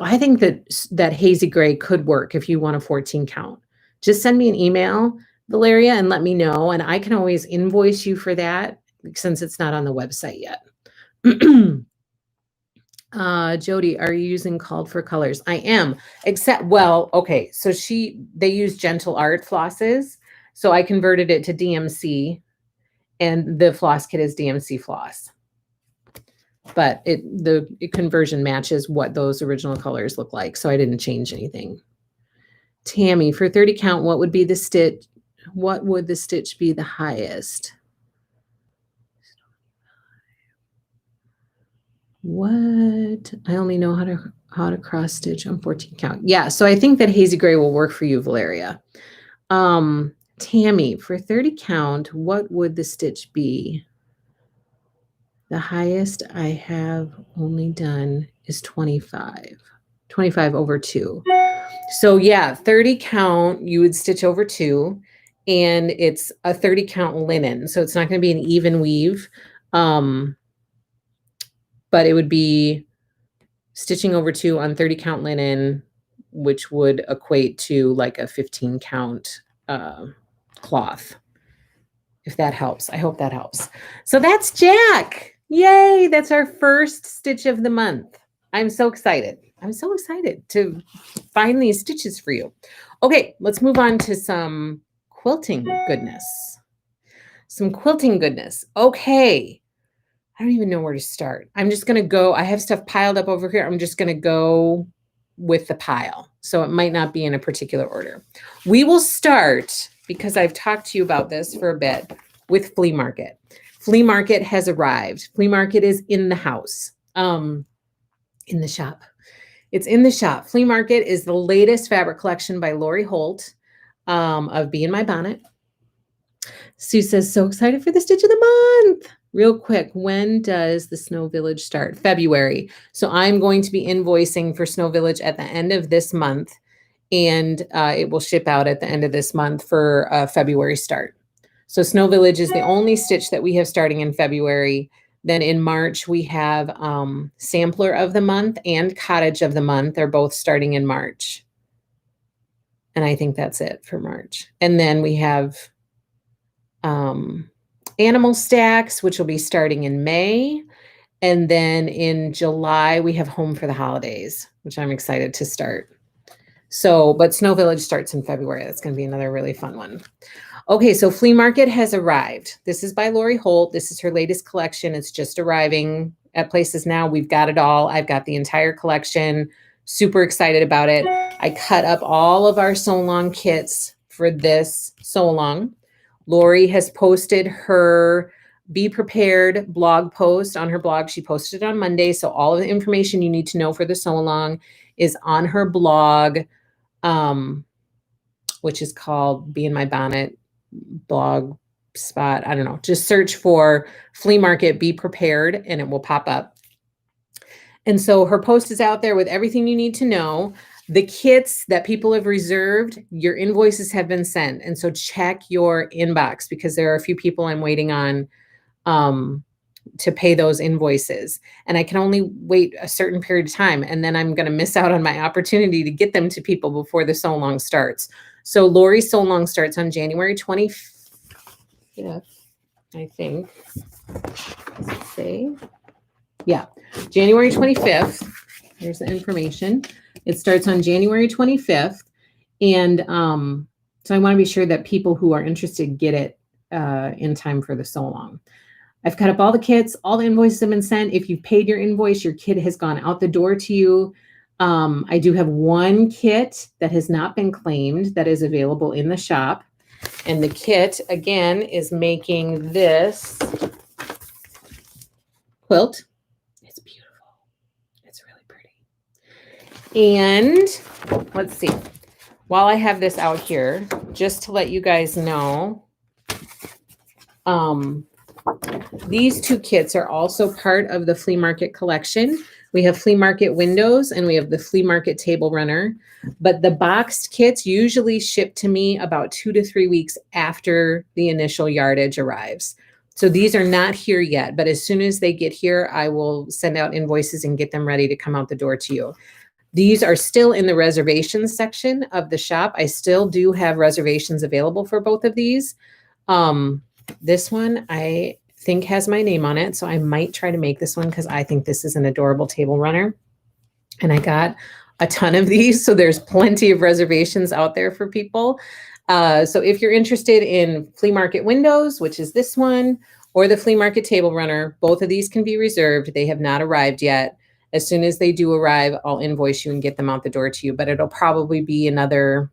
I think that hazy gray could work if you want a 14 count. Just send me an email, Valeria, and let me know, and I can always invoice you for that since it's not on the website yet. Jody, are you using called for colors? I am, except, well, okay. So they use Gentle Art flosses. So I converted it to DMC, and the floss kit is DMC floss. but the conversion matches what those original colors look like. So I didn't change anything. Tammy, for 30 count, what would be the stitch? What would the stitch be the highest? What? I only know how to cross stitch on 14 count. Yeah, so I think that hazy gray will work for you, Valeria. Tammy, for 30 count, what would the stitch be? The highest I have only done is 25. 25 over 2. So yeah, 30 count, you would stitch over 2, and it's a 30 count linen. So it's not going to be an even weave. But it would be stitching over 2 on 30 count linen, which would equate to like a 15 count cloth. If that helps. I hope that helps. So that's Jack. Yay, that's our first stitch of the month. I'm so excited. I'm so excited to find these stitches for you. Okay, let's move on to some quilting goodness. Some quilting goodness. Okay. I don't even know where to start. I'm just going to go. I have stuff piled up over here. I'm just going to go with the pile. So it might not be in a particular order. We will start, because I've talked to you about this for a bit, with Flea Market. Flea Market has arrived. Flea Market is in the house, in the shop. It's in the shop. Flea Market is the latest fabric collection by Lori Holt of Be in My Bonnet. Sue says, so excited for the stitch of the month. Real quick, when does the Snow Village start? February. So I'm going to be invoicing for Snow Village at the end of this month, and it will ship out at the end of this month for a February start. So Snow Village is the only stitch that we have starting in February. Then in March, we have Sampler of the Month and Cottage of the Month. They're both starting in March. And I think that's it for March. And then we have Animal Stacks, which will be starting in May. And then in July, we have Home for the Holidays, which I'm excited to start. So, but Snow Village starts in February. That's going to be another really fun one. Okay, so Flea Market has arrived. This is by Lori Holt. This is her latest collection. It's just arriving at places now. We've got it all. I've got the entire collection. Super excited about it. I cut up all of our sew-along kits for this sew-along. Lori has posted her Be Prepared blog post on her blog. She posted it on Monday. So all of the information you need to know for the sew-along is on her blog, which is called Be in My Bonnet blog spot. I don't know. Just search for Flea Market Be Prepared and it will pop up. And so her post is out there with everything you need to know. The kits that people have reserved, your invoices have been sent. And so check your inbox because there are a few people I'm waiting on to pay those invoices. And I can only wait a certain period of time. And then I'm going to miss out on my opportunity to get them to people before the sew-along starts. So Lori's sew-along starts on January 25th, I think. Does it say? Yeah, January 25th. Here's the information. It starts on January 25th. And so I want to be sure that people who are interested get it in time for the sew-along. I've cut up all the kits. All the invoices have been sent. If you've paid your invoice, your kit has gone out the door to you. I do have one kit that has not been claimed that is available in the shop. And the kit, again, is making this quilt. It's beautiful. It's really pretty. And let's see. While I have this out here, just to let you guys know, these two kits are also part of the Flea Market collection. We have Flea Market windows and we have the Flea Market table runner. But the boxed kits usually ship to me about 2 to 3 weeks after the initial yardage arrives. So these are not here yet, but as soon as they get here, I will send out invoices and get them ready to come out the door to you. These are still in the reservations section of the shop. I still do have reservations available for both of these. This one I think has my name on it, so I might try to make this one because I think this is an adorable table runner. And I got a ton of these, so there's plenty of reservations out there for people. So if you're interested in Flea Market windows, which is this one, or the Flea Market table runner. Both of these can be reserved. They have not arrived yet. As soon as they do arrive, I'll invoice you and get them out the door to you, but it'll probably be another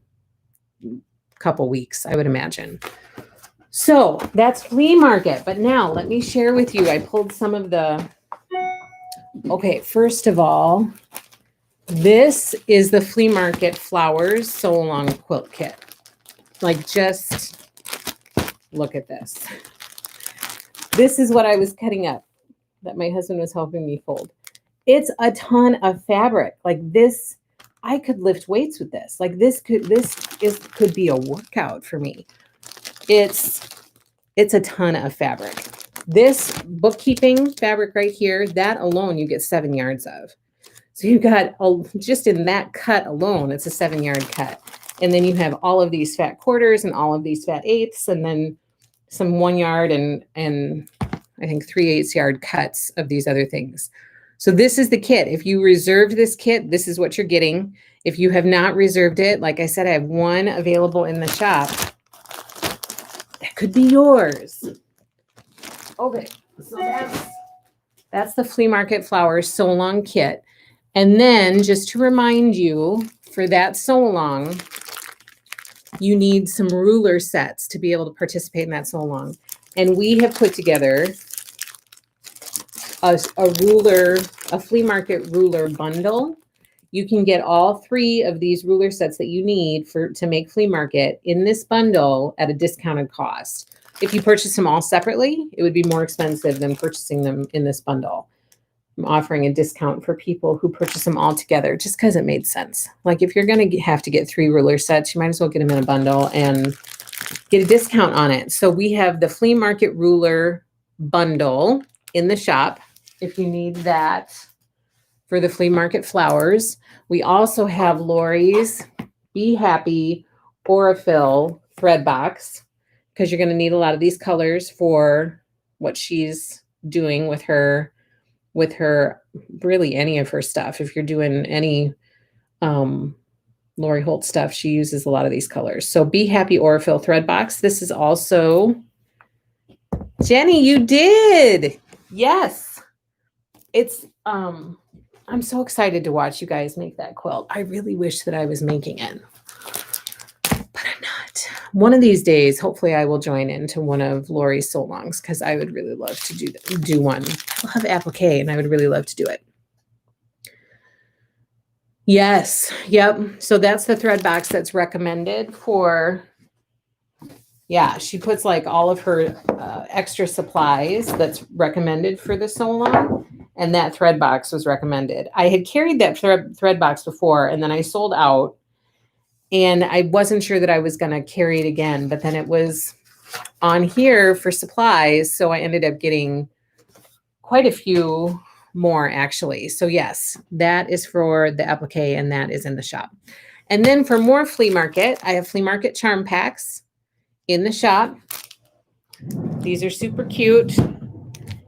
couple weeks, I would imagine. So that's Flea Market. But now let me share with you, I pulled some of the, okay, first of all, this is the Flea Market Flowers Sew Along Quilt Kit. Like, just look at this. This is what I was cutting up that my husband was helping me fold. It's a ton of fabric. Like this, I could lift weights with this. Like this could be a workout for me. It's a ton of fabric. This bookkeeping fabric right here, that alone you get 7 yards of. So you've got, just in that cut alone, it's a 7-yard cut. And then you have all of these fat quarters and all of these fat eighths, and then some 1 yard and I think 3/8 yard cuts of these other things. So this is the kit. If you reserved this kit, this is what you're getting. If you have not reserved it, like I said, I have one available in the shop. That could be yours. Okay, so that's the Flea Market Flowers Sew Along kit. And then just to remind you, for that sew along, you need some ruler sets to be able to participate in that sew along. And we have put together a Flea Market ruler bundle. You can get all 3 of these ruler sets that you need to make Flea Market in this bundle at a discounted cost. If you purchase them all separately, it would be more expensive than purchasing them in this bundle. I'm offering a discount for people who purchase them all together just because it made sense. Like if you're going to have to get 3 ruler sets, you might as well get them in a bundle and get a discount on it. So we have the Flea Market ruler bundle in the shop if you need that for the Flea Market flowers. We also have Lori's Be Happy Aurafill thread box because you're going to need a lot of these colors for what she's doing with her really any of her stuff. If you're doing any Lori Holt stuff, she uses a lot of these colors. So Be Happy Aurafill thread box. This is also, Jenny, you did. Yes. It's I'm so excited to watch you guys make that quilt. I really wish that I was making it, but I'm not. One of these days, hopefully I will join into one of Lori's sew alongs because I would really love to do one. I love applique and I would really love to do it. Yes. Yep. So that's the thread box that's recommended for, yeah, she puts like all of her extra supplies that's recommended for the sew along. And that thread box was recommended. I had carried that thread box before and then I sold out and I wasn't sure that I was going to carry it again, but then it was on here for supplies. So I ended up getting quite a few more actually. So yes, that is for the applique and that is in the shop. And then for more Flea Market, I have Flea Market charm packs in the shop. These are super cute.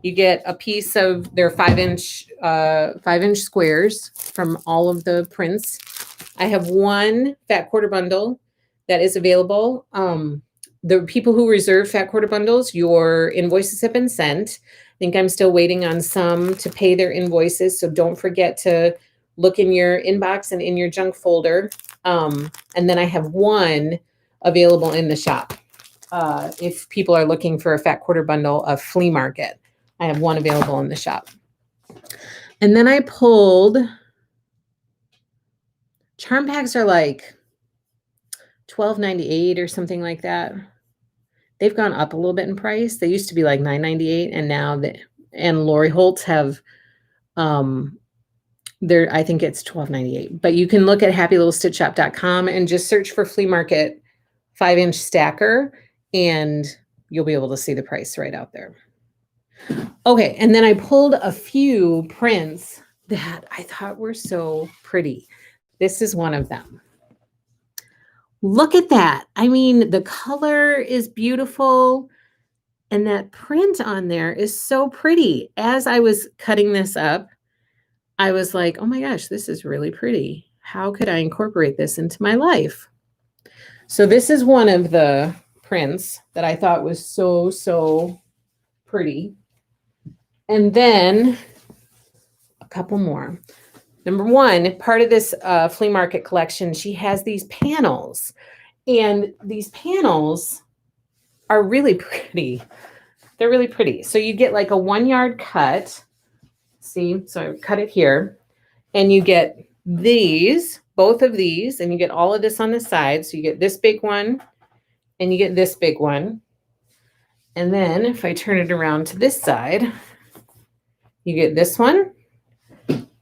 You get a piece of their 5-inch squares from all of the prints. I have one fat quarter bundle that is available. The people who reserve fat quarter bundles, your invoices have been sent. I think I'm still waiting on some to pay their invoices. So don't forget to look in your inbox and in your junk folder. And then I have one available in the shop. If people are looking for a fat quarter bundle of Flea Market, I have one available in the shop. And then I pulled, charm packs are like $12.98 or something like that. They've gone up a little bit in price. They used to be like $9.98 and now and Lori Holt's have, I think it's $12.98, but you can look at happylittlestitchshop.com and just search for Flea Market 5-inch stacker and you'll be able to see the price right out there. Okay, and then I pulled a few prints that I thought were so pretty. This is one of them. Look at that. I mean, the color is beautiful and that print on there is so pretty. As I was cutting this up, I was like, oh my gosh, this is really pretty. How could I incorporate this into my life? So this is one of the prints that I thought was so pretty. And then a couple more. Number one, part of this flea market collection, she has these panels. And these panels are really pretty. They're really pretty. So you get like a 1 yard cut. See, so I cut it here. And you get these, both of these, and you get all of this on the side. So you get this big one and you get this big one. And then if I turn it around to this side, you get this one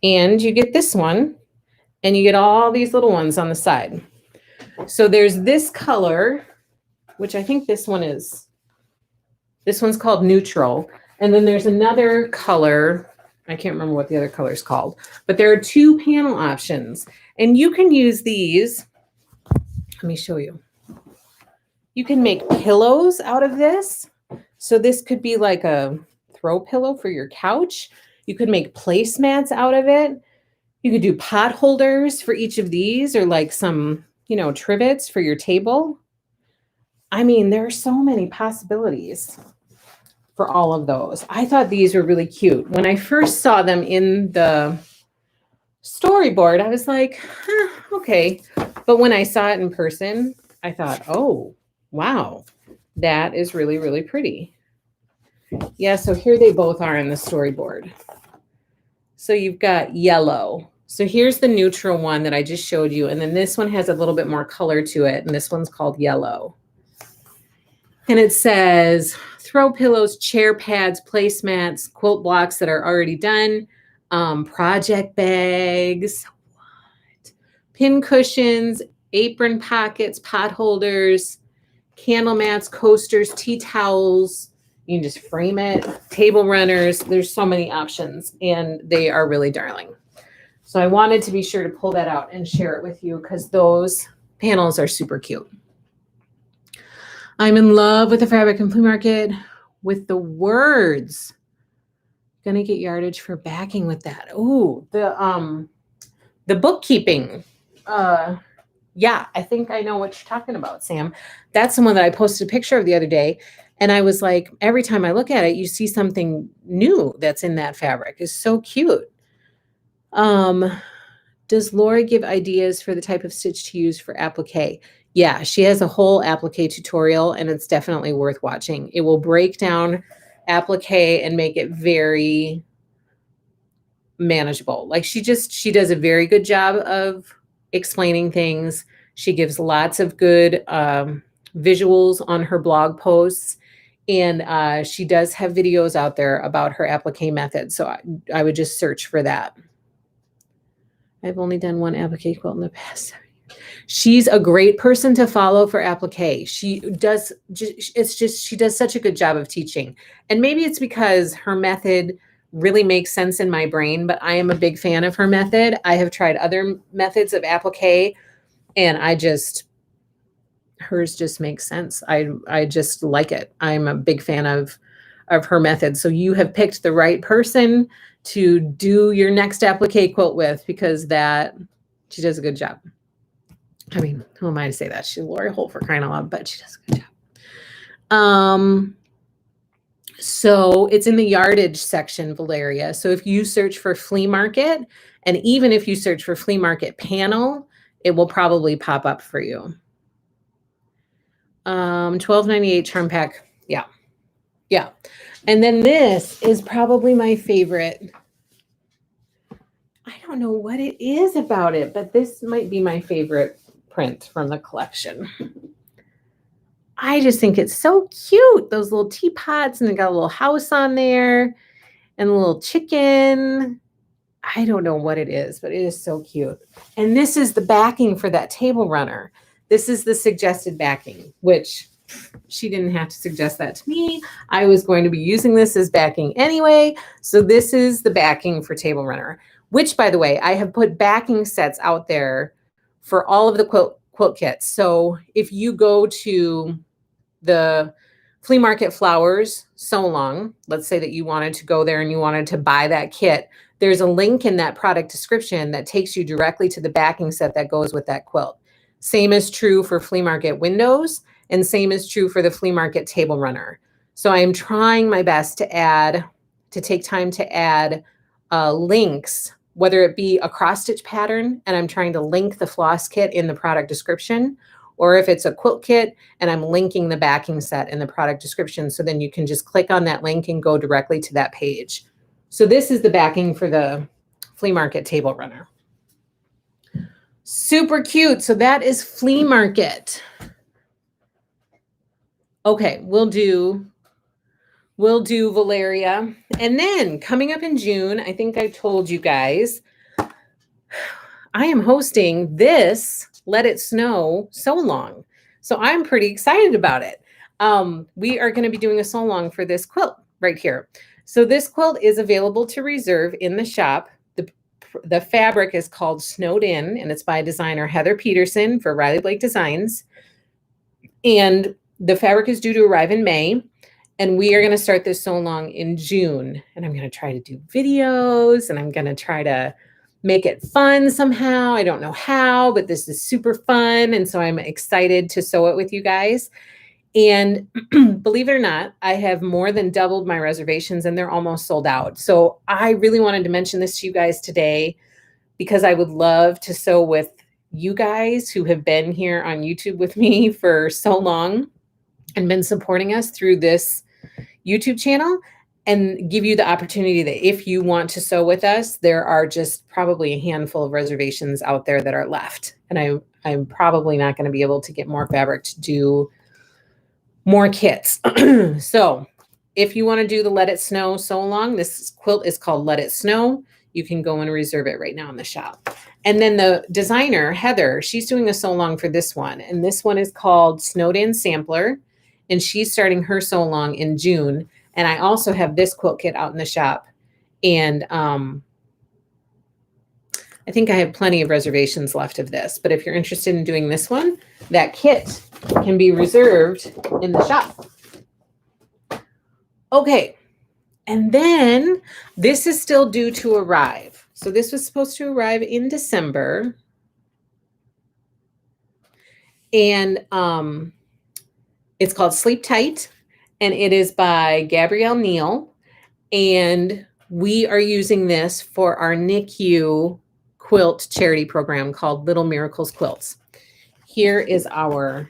and you get this one and you get all these little ones on the side. So there's this color, which I think this one's called neutral. And then there's another color. I can't remember what the other color is called, but there are 2 panel options and you can use these. Let me show you. You can make pillows out of this. So this could be like a throw pillow for your couch. You could make placemats out of it. You could do pot holders for each of these or like some, trivets for your table. I mean, there are so many possibilities for all of those. I thought these were really cute. When I first saw them in the storyboard, I was like, okay. But when I saw it in person, I thought, oh, wow, that is really, really pretty. Yeah, so here they both are in the storyboard. So you've got yellow. So here's the neutral one that I just showed you. And then this one has a little bit more color to it. And this one's called yellow. And it says throw pillows, chair pads, placemats, quilt blocks that are already done, project bags, pin cushions, apron pockets, pot holders, candle mats, coasters, tea towels. You can just frame it, table runners. There's so many options and they are really darling. So I wanted to be sure to pull that out and share it with you because those panels are super cute. I'm in love with the fabric and flea market with the words. Gonna get yardage for backing with that. Oh, the bookkeeping. Yeah, I think I know what you're talking about, Sam. That's the one that I posted a picture of the other day. And I was like, every time I look at it, you see something new that's in that fabric. It's so cute. Does Lori give ideas for the type of stitch to use for applique? Yeah, she has a whole applique tutorial and it's definitely worth watching. It will break down applique and make it very manageable. Like she does a very good job of explaining things. She gives lots of good visuals on her blog posts. And she does have videos out there about her applique method. So I would just search for that. I've only done one applique quilt in the past. She's a great person to follow for applique. She does such a good job of teaching. And maybe it's because her method really makes sense in my brain, but I am a big fan of her method. I have tried other methods of applique and hers just makes sense. I just like it. I'm a big fan of her method. So you have picked the right person to do your next applique quilt with because she does a good job. I mean, who am I to say that? She's Lori Holt for crying out loud, but she does a good job. So it's in the yardage section, Valeria. So if you search for flea market, and even if you search for flea market panel, it will probably pop up for you. $12.98 charm pack. Yeah. Yeah. And then this is probably my favorite. I don't know what it is about it, but this might be my favorite print from the collection. I just think it's so cute. Those little teapots and they got a little house on there and a little chicken. I don't know what it is, but it is so cute. And this is the backing for that table runner. This is the suggested backing, which she didn't have to suggest that to me. I was going to be using this as backing anyway. So this is the backing for table runner, which by the way, I have put backing sets out there for all of the quilt kits. So if you go to the Flea Market Flowers Sew Along, let's say that you wanted to go there and you wanted to buy that kit, there's a link in that product description that takes you directly to the backing set that goes with that quilt. Same is true for Flea Market windows and same is true for the Flea Market table runner. So I am trying my best to take time to add links, whether it be a cross stitch pattern and I'm trying to link the floss kit in the product description, or if it's a quilt kit and I'm linking the backing set in the product description. So then you can just click on that link and go directly to that page. So this is the backing for the Flea Market table runner. Super cute. So that is Flea Market. Okay, we'll do Valeria. And then coming up in June, I think I told you guys, I am hosting this Let It Snow sew along. So I'm pretty excited about it. We are going to be doing a sew along for this quilt right here. So this quilt is available to reserve in the shop. The fabric is called Snowed In, and it's by designer Heather Peterson for Riley Blake Designs. And the fabric is due to arrive in May. And we are going to start this sew along in June. And I'm going to try to do videos, and I'm going to try to make it fun somehow. I don't know how, but this is super fun. And so I'm excited to sew it with you guys. And believe it or not, I have more than doubled my reservations and they're almost sold out. So I really wanted to mention this to you guys today because I would love to sew with you guys who have been here on YouTube with me for so long and been supporting us through this YouTube channel, and give you the opportunity that if you want to sew with us, there are just probably a handful of reservations out there that are left. And I'm probably not going to be able to get more fabric to do more kits. So if you want to do the Let It Snow sew along, this quilt is called Let It Snow. You can go and reserve it right now in the shop. And then the designer, Heather, she's doing a sew along for this one. And this one is called Snowed In Sampler. And she's starting her sew along in June. And I also have this quilt kit out in the shop. And I think I have plenty of reservations left of this. But if you're interested in doing this one, that kit can be reserved in the shop. Okay. And then this is still due to arrive. So this was supposed to arrive in December. And it's called Sleep Tight. And it is by Gabrielle Neal. And we are using this for our NICU quilt charity program called Little Miracles Quilts. Here is our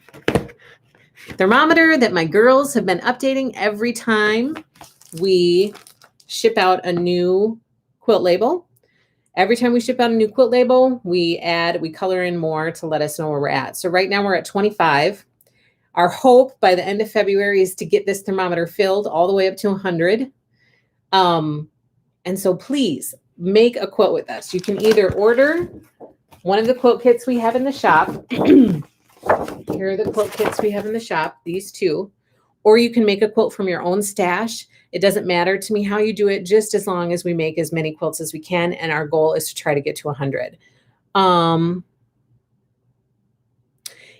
thermometer that my girls have been updating every time we ship out a new quilt label. Every time we ship out a new quilt label, we color in more to let us know where we're at. So right now we're at 25. Our hope by the end of February is to get this thermometer filled all the way up to 100. And so please make a quilt with us. You can either order one of the quilt kits we have in the shop. Here are the quilt kits we have in the shop, these two. Or you can make a quilt from your own stash. It doesn't matter to me how you do it, just as long as we make as many quilts as we can. And our goal is to try to get to 100.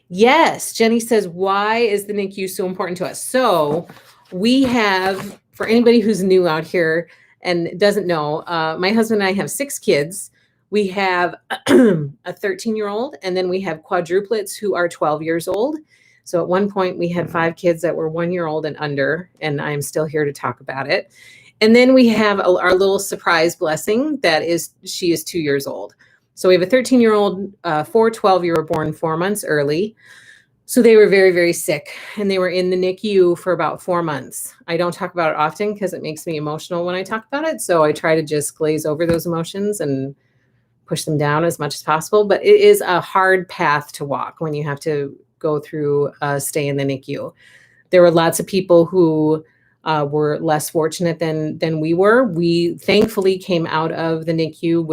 Yes, Jenny says, why is the NICU so important to us? So we have, for anybody who's new out here and doesn't know, my husband and I have 6 kids. We have a 13-year-old, and then we have quadruplets who are 12 years old. So at one point we had 5 kids that were 1 year old and under, and I'm still here to talk about it. And then we have our little surprise blessing she is 2 years old. So we have a 13-year-old, 4 12-year were born 4 months early. So they were very, very sick, and they were in the NICU for about 4 months. I don't talk about it often because it makes me emotional when I talk about it. So I try to just glaze over those emotions and push them down as much as possible. But it is a hard path to walk when you have to go through stay in the NICU. There were lots of people who were less fortunate than we were. We thankfully came out of the NICU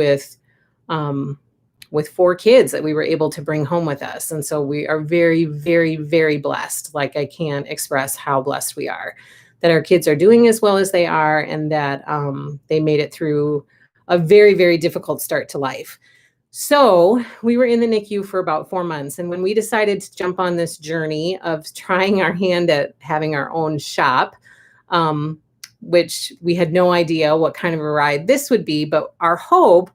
with 4 kids that we were able to bring home with us. And so we are very, very, very blessed. Like, I can't express how blessed we are that our kids are doing as well as they are, and that they made it through a very, very difficult start to life. So we were in the NICU for about 4 months. And when we decided to jump on this journey of trying our hand at having our own shop, which we had no idea what kind of a ride this would be, but our hope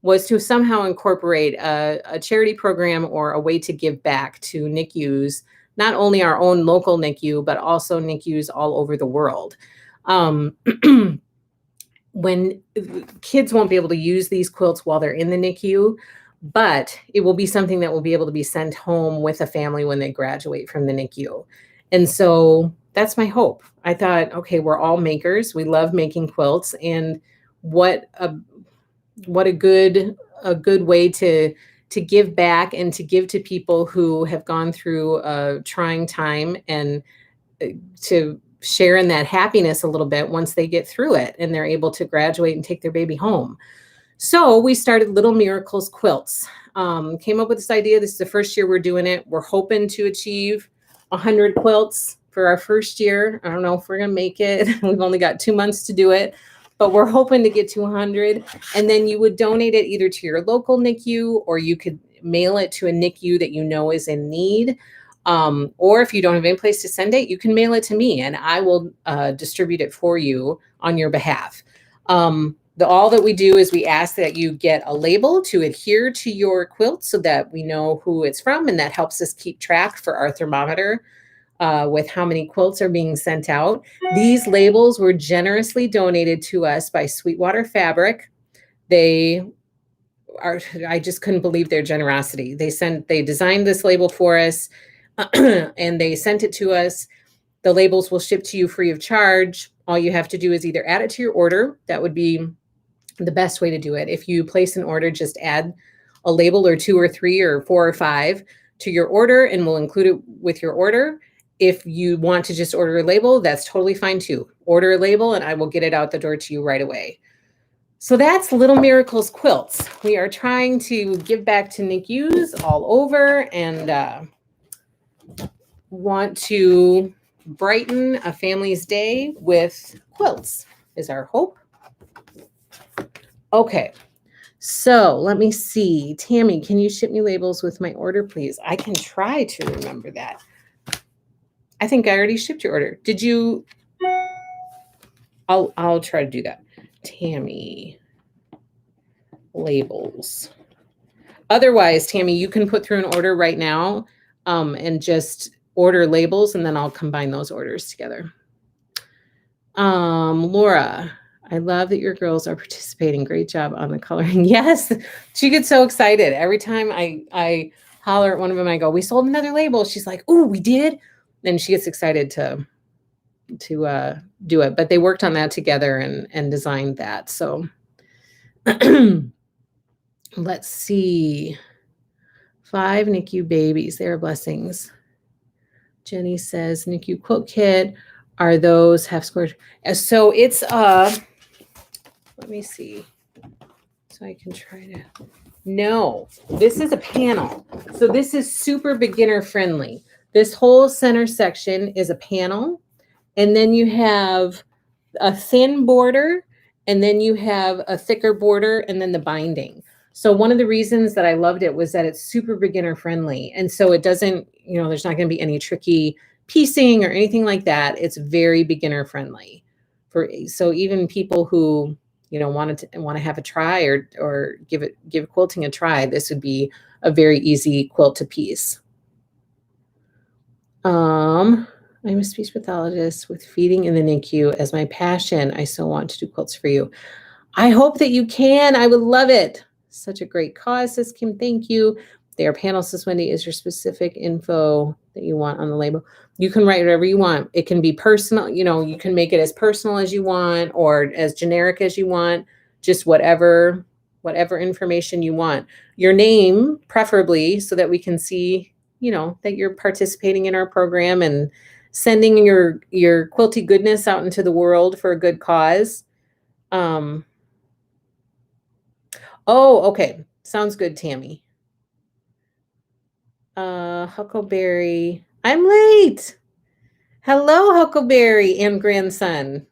was to somehow incorporate a charity program or a way to give back to NICUs not only our own local NICU, but also NICUs all over the world. When kids won't be able to use these quilts while they're in the NICU, but it will be something that will be able to be sent home with a family when they graduate from the NICU. And so that's my hope. I thought, okay, we're all makers. We love making quilts, and what a good way to give back and to give to people who have gone through a trying time, and to share in that happiness a little bit once they get through it and they're able to graduate and take their baby home. So we started Little Miracles Quilts. Came up with this idea. This is the first year we're doing it. We're hoping to achieve 100 quilts for our first year. I don't know if we're going to make it. We've only got 2 months to do it, but we're hoping to get to 100. And then you would donate it either to your local NICU, or you could mail it to a NICU that you know is in need. Or if you don't have any place to send it, you can mail it to me and I will distribute it for you on your behalf. All that we do is we ask that you get a label to adhere to your quilt so that we know who it's from, and that helps us keep track for our thermometer with how many quilts are being sent out. These labels were generously donated to us by Sweetwater Fabric. I just couldn't believe their generosity. They designed this label for us and they sent it to us. The labels will ship to you free of charge. All you have to do is either add it to your order. That would be the best way to do it. If you place an order, just add a label or 2 or 3 or 4 or 5 to your order, and we'll include it with your order. If you want to just order a label, that's totally fine too. Order a label and I will get it out the door to you right away. So that's Little Miracles Quilts. We are trying to give back to NICUs all over, and want to brighten a family's day with quilts is our hope. Okay, so let me see. Tammy, can you ship me labels with my order, please? I can try to remember that. I think I already shipped your order. Did you? I'll try to do that. Tammy, labels. Otherwise, Tammy, you can put through an order right now and just order labels, and then I'll combine those orders together. Laura, I love that your girls are participating. Great job on the coloring. Yes, she gets so excited. Every time I holler at one of them, I go, we sold another label. She's like, oh, we did? And she gets excited to do it. But they worked on that together and designed that. So let's see. 5 NICU babies. They are blessings. Jenny says, NICU quilt kit. Are those half square? So it's, let me see. So I can try to, no, this is a panel. So this is super beginner friendly. This whole center section is a panel. And then you have a thin border, and then you have a thicker border, and then the binding. So one of the reasons that I loved it was that it's super beginner friendly. And so it doesn't, there's not going to be any tricky piecing or anything like that. It's very beginner friendly. So even people who, want to have a try or give quilting a try, this would be a very easy quilt to piece. I'm a speech pathologist with feeding in the NICU as my passion. I so want to do quilts for you. I hope that you can. I would love it. Such a great cause, says Kim. Thank you. Their panel, says Wendy, is your specific info that you want on the label. You can write whatever you want. It can be personal. You can make it as personal as you want or as generic as you want. Just whatever information you want. Your name, preferably, so that we can see, that you're participating in our program and sending your quilty goodness out into the world for a good cause. Oh, okay. Sounds good, Tammy. Huckleberry. I'm late. Hello, Huckleberry and grandson.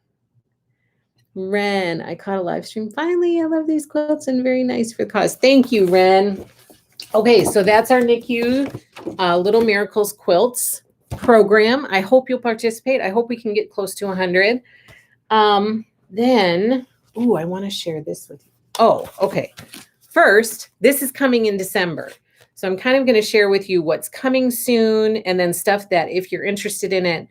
Ren, I caught a live stream. Finally, I love these quilts and very nice for the cause. Thank you, Ren. Okay, so that's our NICU Little Miracles Quilts program. I hope you'll participate. I hope we can get close to 100. Then, I want to share this with you. Oh, okay. First, this is coming in December. So I'm kind of going to share with you what's coming soon, and then stuff that if you're interested in it,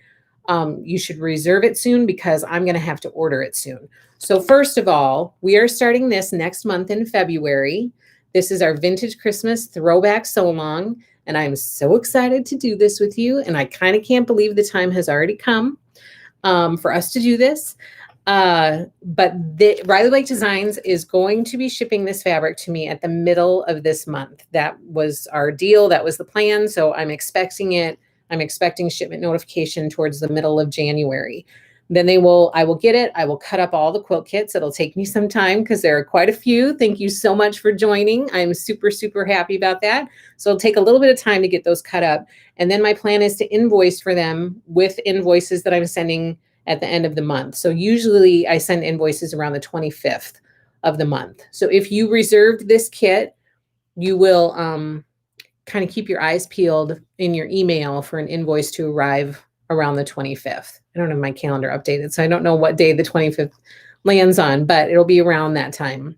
you should reserve it soon because I'm going to have to order it soon. So first of all, we are starting this next month in February. This is our Vintage Christmas Throwback Sew Along, and I'm so excited to do this with you. And I kind of can't believe the time has already come for us to do this. But Riley Blake Designs is going to be shipping this fabric to me at the middle of this month. That was our deal. That was the plan. So I'm expecting it. I'm expecting shipment notification towards the middle of January. Then I will get it. I will cut up all the quilt kits. It'll take me some time because there are quite a few. Thank you so much for joining. I'm super, super happy about that. So it'll take a little bit of time to get those cut up. And then my plan is to invoice for them with invoices that I'm sending at the end of the month. So usually I send invoices around the 25th of the month. So if you reserved this kit, you will kind of keep your eyes peeled in your email for an invoice to arrive around the 25th. I don't have my calendar updated, so I don't know what day the 25th lands on, but it'll be around that time.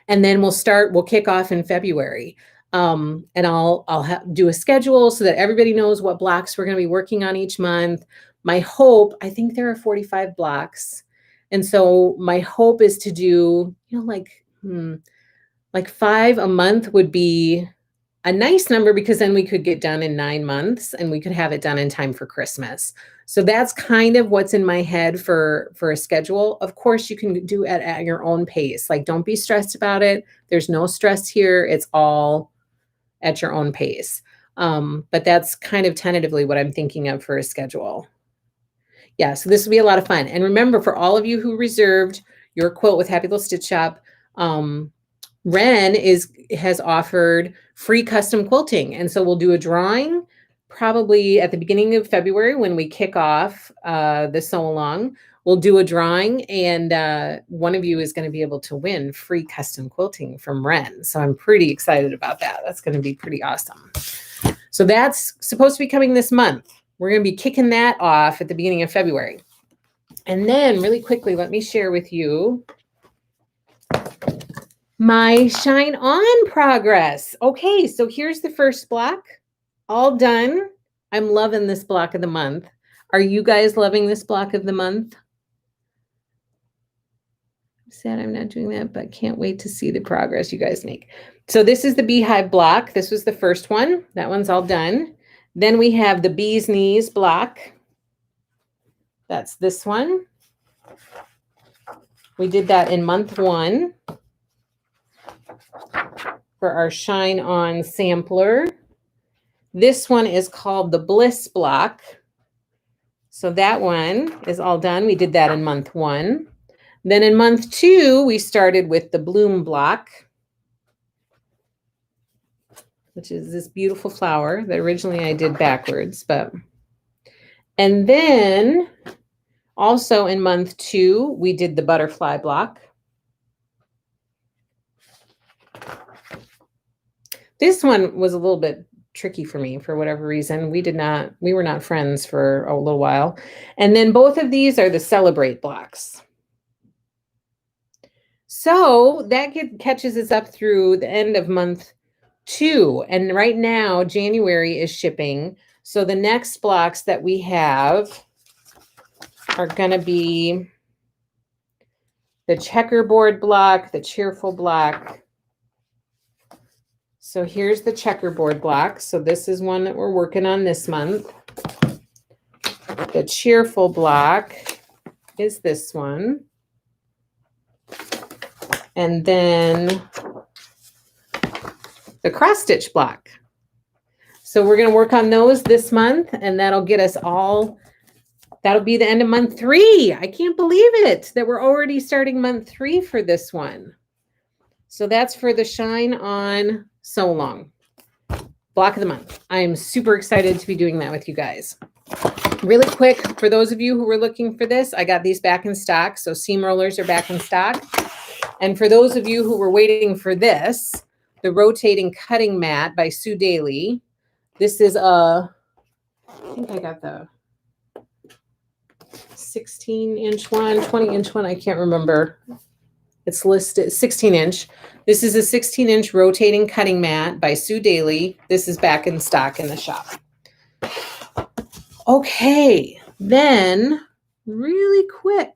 And then we'll kick off in February. And I'll do a schedule so that everybody knows what blocks we're going to be working on each month. My hope, I think there are 45 blocks. And so my hope is to do, like 5 a month would be a nice number because then we could get done in 9 months and we could have it done in time for Christmas. So that's kind of what's in my head for a schedule. Of course, you can do it at your own pace. Like, don't be stressed about it. There's no stress here. It's all at your own pace. But that's kind of tentatively what I'm thinking of for a schedule. Yeah, so this will be a lot of fun. And remember, for all of you who reserved your quilt with Happy Little Stitch Shop, Ren has offered free custom quilting. And so we'll do a drawing probably at the beginning of February when we kick off the sew along. We'll do a drawing, and one of you is going to be able to win free custom quilting from Ren. So I'm pretty excited about that. That's going to be pretty awesome. So that's supposed to be coming this month. We're going to be kicking that off at the beginning of February. And then really quickly, let me share with you my Shine On progress. Okay, so here's the first block. All done. I'm loving this block of the month. Are you guys loving this block of the month? I'm sad I'm not doing that, but can't wait to see the progress you guys make. So this is the beehive block. This was the first one. That one's all done. Then we have the bee's knees block. That's this one. We did that in month 1 for our Shine On sampler. This one is called the Bliss block. So that one is all done. We did that in month 1. Then in month 2, we started with the Bloom block, which is this beautiful flower that originally I did backwards, and then also in month 2, we did the butterfly block. This one was a little bit tricky for me for whatever reason. We were not friends for a little while. And then both of these are the Celebrate blocks. So that catches us up through the end of month 2. And right now, January is shipping. So the next blocks that we have are going to be the checkerboard block, the cheerful block. So here's the checkerboard block. So this is one that we're working on this month. The cheerful block is this one. And then the cross stitch block. So we're going to work on those this month, and that'll get us all, that'll be the end of month 3. I can't believe it that we're already starting month 3 for this one. So that's for the Shine On Sew Along block of the month. I'm super excited to be doing that with you guys. Really quick, for those of you who were looking for this, I got these back in stock. So seam rollers are back in stock. And for those of you who were waiting for this, the rotating cutting mat by Sue Daly. This is I think I got the 16-inch one, 20-inch one. I can't remember. It's listed 16-inch. This is a 16-inch rotating cutting mat by Sue Daly. This is back in stock in the shop. Okay, then really quick.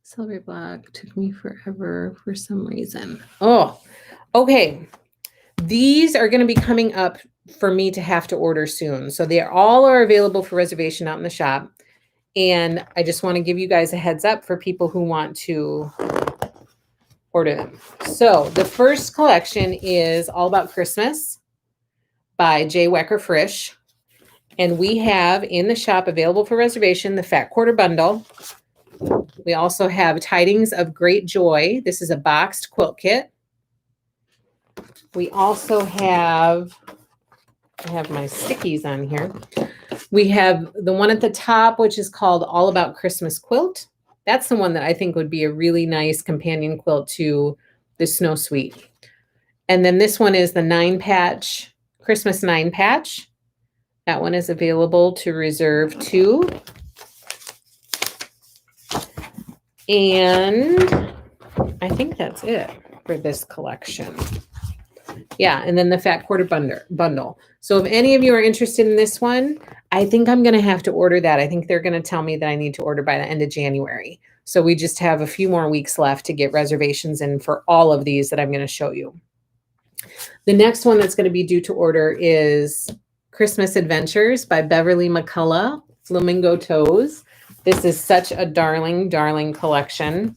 Celebrate block took me forever for some reason. Oh, okay. These are going to be coming up for me to have to order soon. So they all are available for reservation out in the shop. And I just want to give you guys a heads up for people who want to order them. So the first collection is All About Christmas by J. Wecker Frisch. And we have in the shop available for reservation the Fat Quarter Bundle. We also have Tidings of Great Joy. This is a boxed quilt kit. We also have, I have my stickies on here. We have the one at the top, which is called All About Christmas Quilt. That's the one that I think would be a really nice companion quilt to the Snow Suite. And then this one is the 9-patch, Christmas 9-patch. That one is available to reserve too. And I think that's it for this collection. Yeah, and then the Fat Quarter Bundle. So if any of you are interested in this one, I think I'm going to have to order that. I think they're going to tell me that I need to order by the end of January. So we just have a few more weeks left to get reservations in for all of these that I'm going to show you. The next one that's going to be due to order is Christmas Adventures by Beverly McCullough, Flamingo Toes. This is such a darling, darling collection.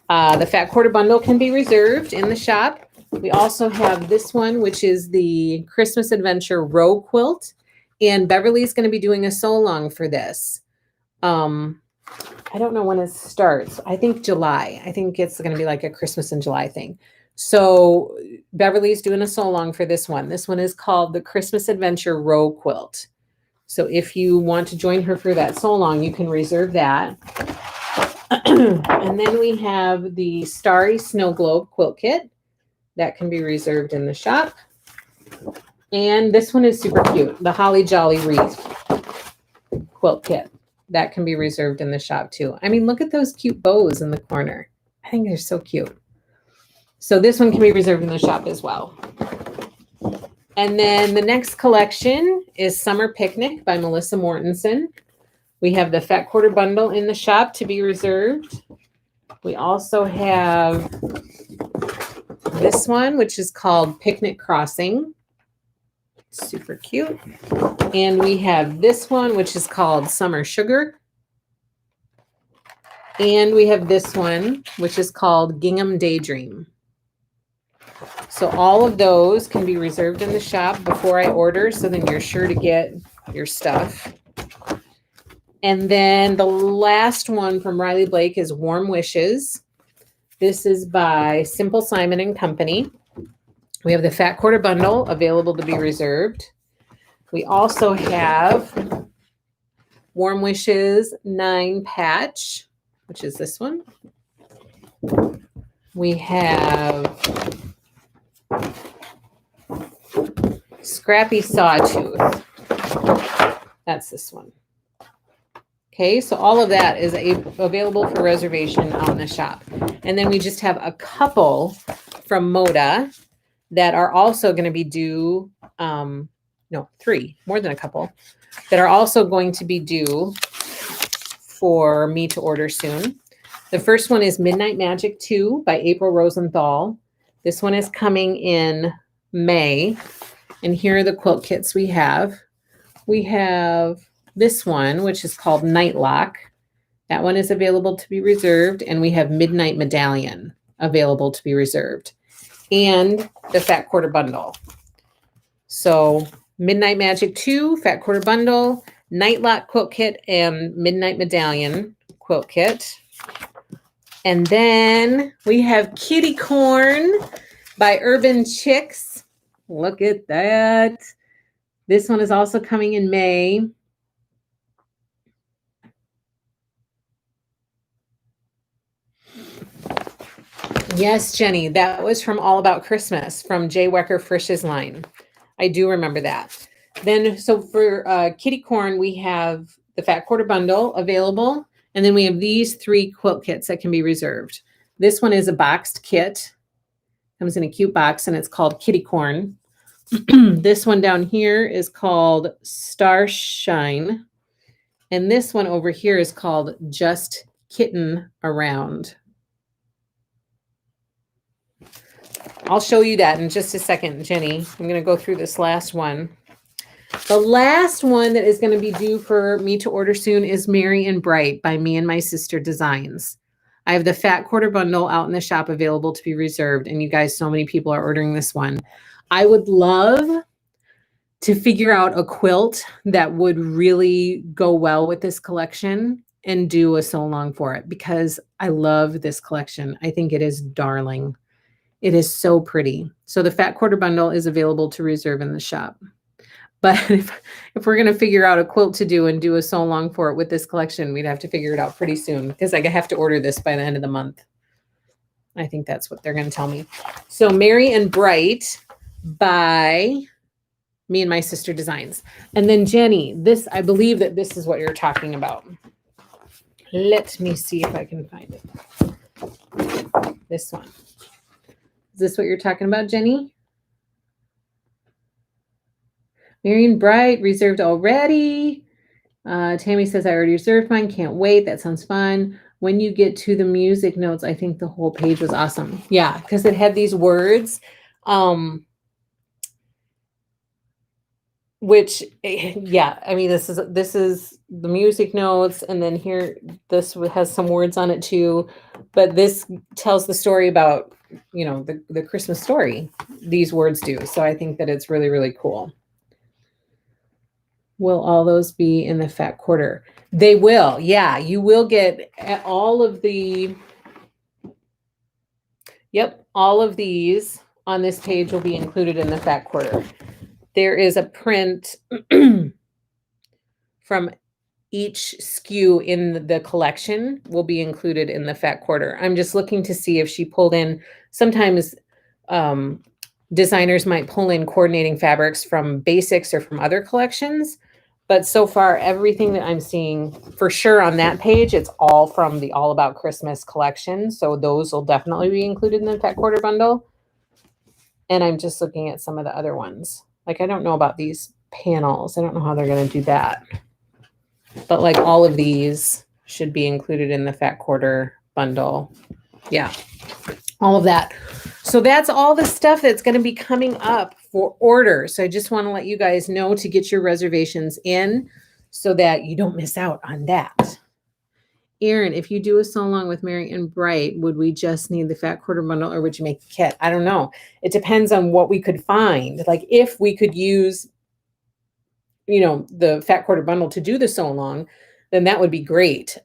The Fat Quarter Bundle can be reserved in the shop. We also have this one, which is the Christmas Adventure Row Quilt. And Beverly's going to be doing a sew-along for this. I don't know when it starts. I think July. I think it's going to be like a Christmas in July thing. So Beverly's doing a sew-along for this one. This one is called the Christmas Adventure Row Quilt. So if you want to join her for that sew-along, you can reserve that. And then we have the Starry Snow Globe Quilt Kit. That can be reserved in the shop. And this one is super cute. The Holly Jolly Wreath Quilt Kit. That can be reserved in the shop too. I mean, look at those cute bows in the corner. I think they're so cute. So this one can be reserved in the shop as well. And then the next collection is Summer Picnic by Melissa Mortensen. We have the Fat Quarter Bundle in the shop to be reserved. We also have this one, which is called Picnic Crossing. Super cute. And we have this one, which is called Summer Sugar. And we have this one, which is called Gingham Daydream. So all of those can be reserved in the shop before I order, so then you're sure to get your stuff. And then the last one from Riley Blake is Warm Wishes. This is by Simple Simon and Company. We have the Fat Quarter Bundle available to be reserved. We also have Warm Wishes 9-patch, which is this one. We have Scrappy Sawtooth. That's this one. Okay, so all of that is available for reservation on the shop. And then we just have a couple from Moda that are also going to be due, no, 3, more than a couple, that are also going to be due for me to order soon. The first one is Midnight Magic 2 by April Rosenthal. This one is coming in May. And here are the quilt kits we have. We have this one, which is called Nightlock. That one is available to be reserved. And we have Midnight Medallion available to be reserved. And the Fat Quarter Bundle. So Midnight Magic 2, Fat Quarter Bundle, Nightlock Quilt Kit, and Midnight Medallion Quilt Kit. And then we have Kitty Corn by Urban Chicks. Look at that. This one is also coming in May. Yes, Jenny, that was from All About Christmas, from J. Wecker Frisch's line. I do remember that. Then, so for Kitty Corn, we have the Fat Quarter Bundle available. And then we have these 3 quilt kits that can be reserved. This one is a boxed kit. Comes in a cute box, and it's called Kitty Corn. This one down here is called Starshine. And this one over here is called Just Kitten Around. I'll show you that in just a second, Jenny. I'm going to go through this last one. The last one that is going to be due for me to order soon is Merry and Bright by Me and My Sister Designs. I have the Fat Quarter Bundle out in the shop available to be reserved, and you guys, so many people are ordering this one. I would love to figure out a quilt that would really go well with this collection and do a sew along for it, because I love this collection. I think it is darling. It is so pretty. So the Fat Quarter Bundle is available to reserve in the shop. But if we're going to figure out a quilt to do and do a sew along for it with this collection, we'd have to figure it out pretty soon, because I have to order this by the end of the month. I think that's what they're going to tell me. So Merry and Bright by Me and My Sister Designs. And then Jenny, this, I believe that this is what you're talking about. Let me see if I can find it. This one. Is this what you're talking about, Jenny? Merry and Bright, reserved already. Tammy says, I already reserved mine. Can't wait. That sounds fun. When you get to the music notes, I think the whole page was awesome. Yeah, because it had these words, which, yeah, I mean, this is the music notes. And then here, this has some words on it too. But this tells the story about, you know, the Christmas story. These words do. So I think that it's really, really cool. Will all those be in the Fat Quarter? They will. Yeah, you will get all of the, yep, all of these on this page will be included in the Fat Quarter. There is a print from each SKU in the collection will be included in the Fat Quarter. I'm just looking to see if she pulled in, sometimes designers might pull in coordinating fabrics from basics or from other collections. But so far, everything that I'm seeing for sure on that page, it's all from the All About Christmas collection. So those will definitely be included in the Fat Quarter Bundle. And I'm just looking at some of the other ones. Like, I don't know about these panels. I don't know how they're going to do that. But like all of these should be included in the Fat Quarter Bundle. Yeah, all of that. So that's all the stuff that's going to be coming up for order. So I just want to let you guys know to get your reservations in so that you don't miss out on that. Erin, if you do a sew along with Merry and Bright, would we just need the Fat Quarter Bundle, or would you make a kit? I don't know. It depends on what we could find. Like if we could use, you know, the Fat Quarter Bundle to do the sew along, then that would be great.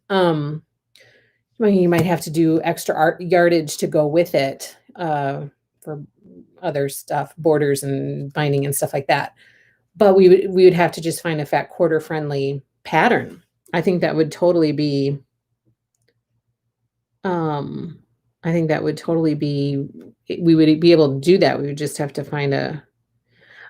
Well, you might have to do extra yardage to go with it for other stuff, borders and binding and stuff like that. But we would have to just find a Fat Quarter friendly pattern. I think that would totally be. I think that would totally be. We would be able to do that. We would just have to find a.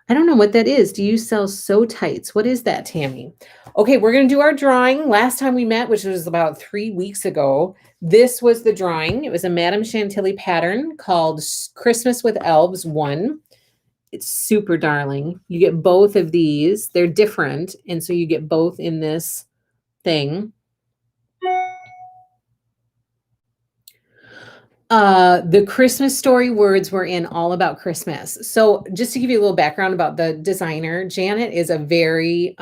I don't know what that is. Do you sell sew tights? What is that, Tammy? Okay, we're going to do our drawing. Last time we met, which was about 3 weeks ago, this was the drawing. It was a Madame Chantilly pattern called Christmas with Elves 1. It's super darling. You get both of these. They're different, and so you get both in this thing. The Christmas story words were in All About Christmas. So just to give you a little background about the designer, Janet is a very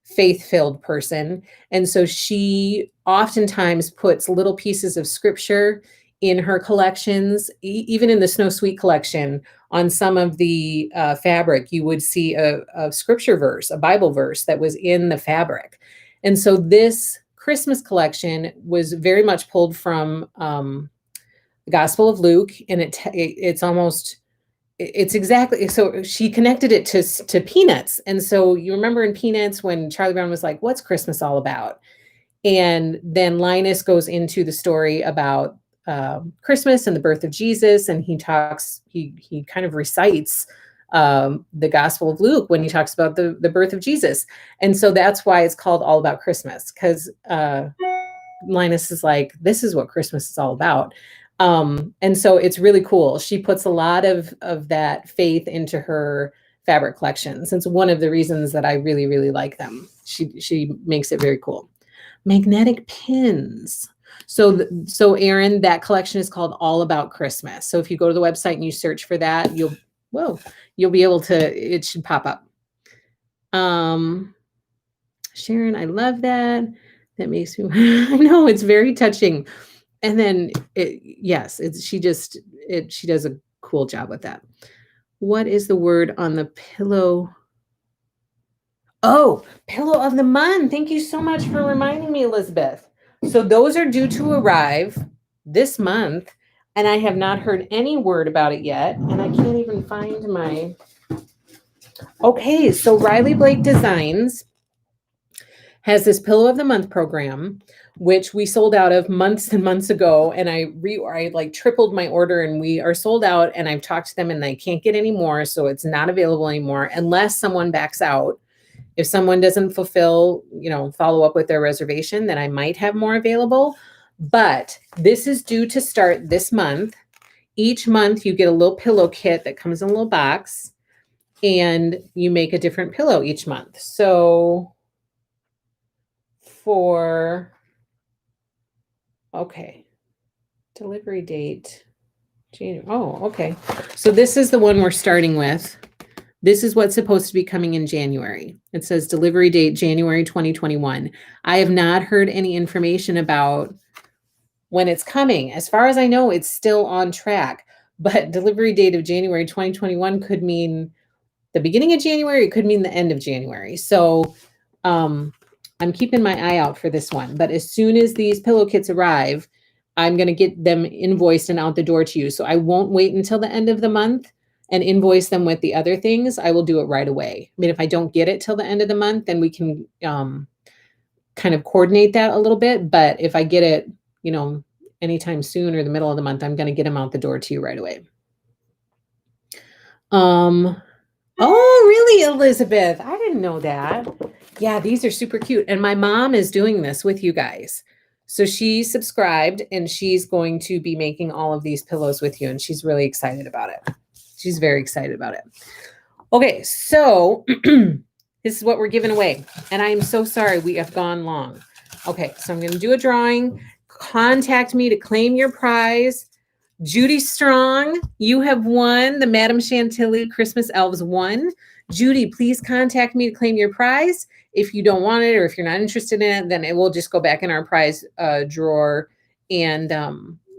faith-filled person. And so she oftentimes puts little pieces of scripture in her collections. Even in the Snow Sweet collection, on some of the fabric, you would see a scripture verse, a Bible verse that was in the fabric. And so this Christmas collection was very much pulled from Gospel of Luke, and it's exactly, so she connected it to Peanuts. And so you remember in Peanuts when Charlie Brown was like, what's Christmas all about? And then Linus goes into the story about Christmas and the birth of Jesus, and he kind of recites the Gospel of Luke when he talks about the birth of Jesus. And so that's why it's called All About Christmas, because Linus is like, this is what Christmas is all about. And so it's really cool. She puts a lot of that faith into her fabric collections. It's one of the reasons that I really, really like them. She makes it very cool. Magnetic pins. So Erin, that collection is called All About Christmas. So if you go to the website and you search for that, you'll be able to, it should pop up. Sharon, I love that. That makes me, I know, it's very touching. And then she does a cool job with that. What is the word on the pillow? Oh, pillow of the month. Thank you so much for reminding me, Elizabeth. So those are due to arrive this month, and I have not heard any word about it yet. And I can't even find my. Okay, so Riley Blake Designs has this Pillow of the Month program, which we sold out of months and months ago. And I like tripled my order, and we are sold out. And I've talked to them, and I can't get any more. So it's not available anymore unless someone backs out. If someone doesn't fulfill, follow up with their reservation, then I might have more available. But this is due to start this month. Each month you get a little pillow kit that comes in a little box, and you make a different pillow each month. So delivery date, January. Oh, okay. So this is the one we're starting with. This is what's supposed to be coming in January. It says delivery date, January 2021. I have not heard any information about when it's coming. As far as I know, it's still on track, but delivery date of January 2021 could mean the beginning of January. It could mean the end of January. So I'm keeping my eye out for this one. But as soon as these pillow kits arrive, I'm going to get them invoiced and out the door to you. So I won't wait until the end of the month and invoice them with the other things. I will do it right away. I mean, if I don't get it till the end of the month, then we can kind of coordinate that a little bit. But if I get it, anytime soon or the middle of the month, I'm going to get them out the door to you right away. Oh, really, Elizabeth? I didn't know that. Yeah, these are super cute. And my mom is doing this with you guys. So she subscribed, and she's going to be making all of these pillows with you. And she's really excited about it. She's very excited about it. Okay, so this is what we're giving away. And I am so sorry we have gone long. Okay, so I'm going to do a drawing. Contact me to claim your prize. Judy Strong, you have won the Madame Chantilly Christmas Elves won. Judy, please contact me to claim your prize. If you don't want it, or if you're not interested in it, then it will just go back in our prize drawer, and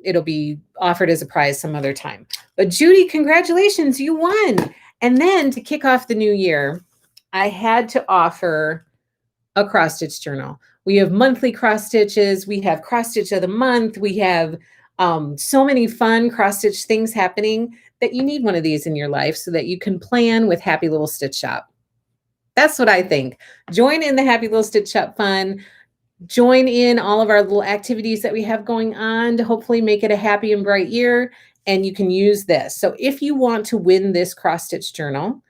it'll be offered as a prize some other time. But Judy, congratulations, you won. And then to kick off the new year, I had to offer a cross stitch journal. We have monthly cross stitches. We have cross stitch of the month. We have so many fun cross stitch things happening that you need one of these in your life so that you can plan with Happy Little Stitch Shop. That's what I think. Join in the Happy Little Stitch Shop fun. Join in all of our little activities that we have going on to hopefully make it a happy and bright year. And you can use this. So if you want to win this cross stitch journal,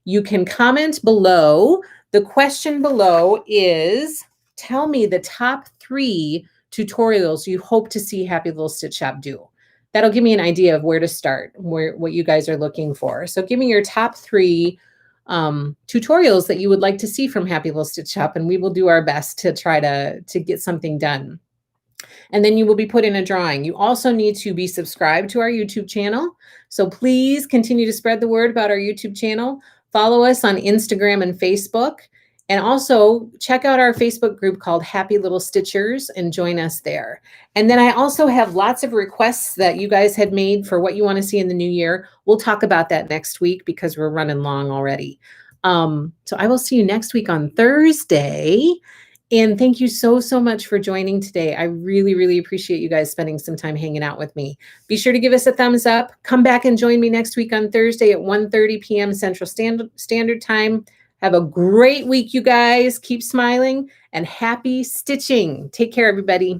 you can comment below. The question below is, tell me the top 3 tutorials you hope to see Happy Little Stitch Shop do. That'll give me an idea of where to start, what you guys are looking for. So give me your top 3 tutorials that you would like to see from Happy Little Stitch Shop, and we will do our best to try to get something done. And then you will be put in a drawing. You also need to be subscribed to our YouTube channel. So please continue to spread the word about our YouTube channel. Follow us on Instagram and Facebook. And also check out our Facebook group called Happy Little Stitchers and join us there. And then I also have lots of requests that you guys had made for what you want to see in the new year. We'll talk about that next week because we're running long already. So I will see you next week on Thursday. And thank you so, so much for joining today. I really, really appreciate you guys spending some time hanging out with me. Be sure to give us a thumbs up. Come back and join me next week on Thursday at 1:30 p.m. Central Standard Time. Have a great week, you guys. Keep smiling and happy stitching. Take care, everybody.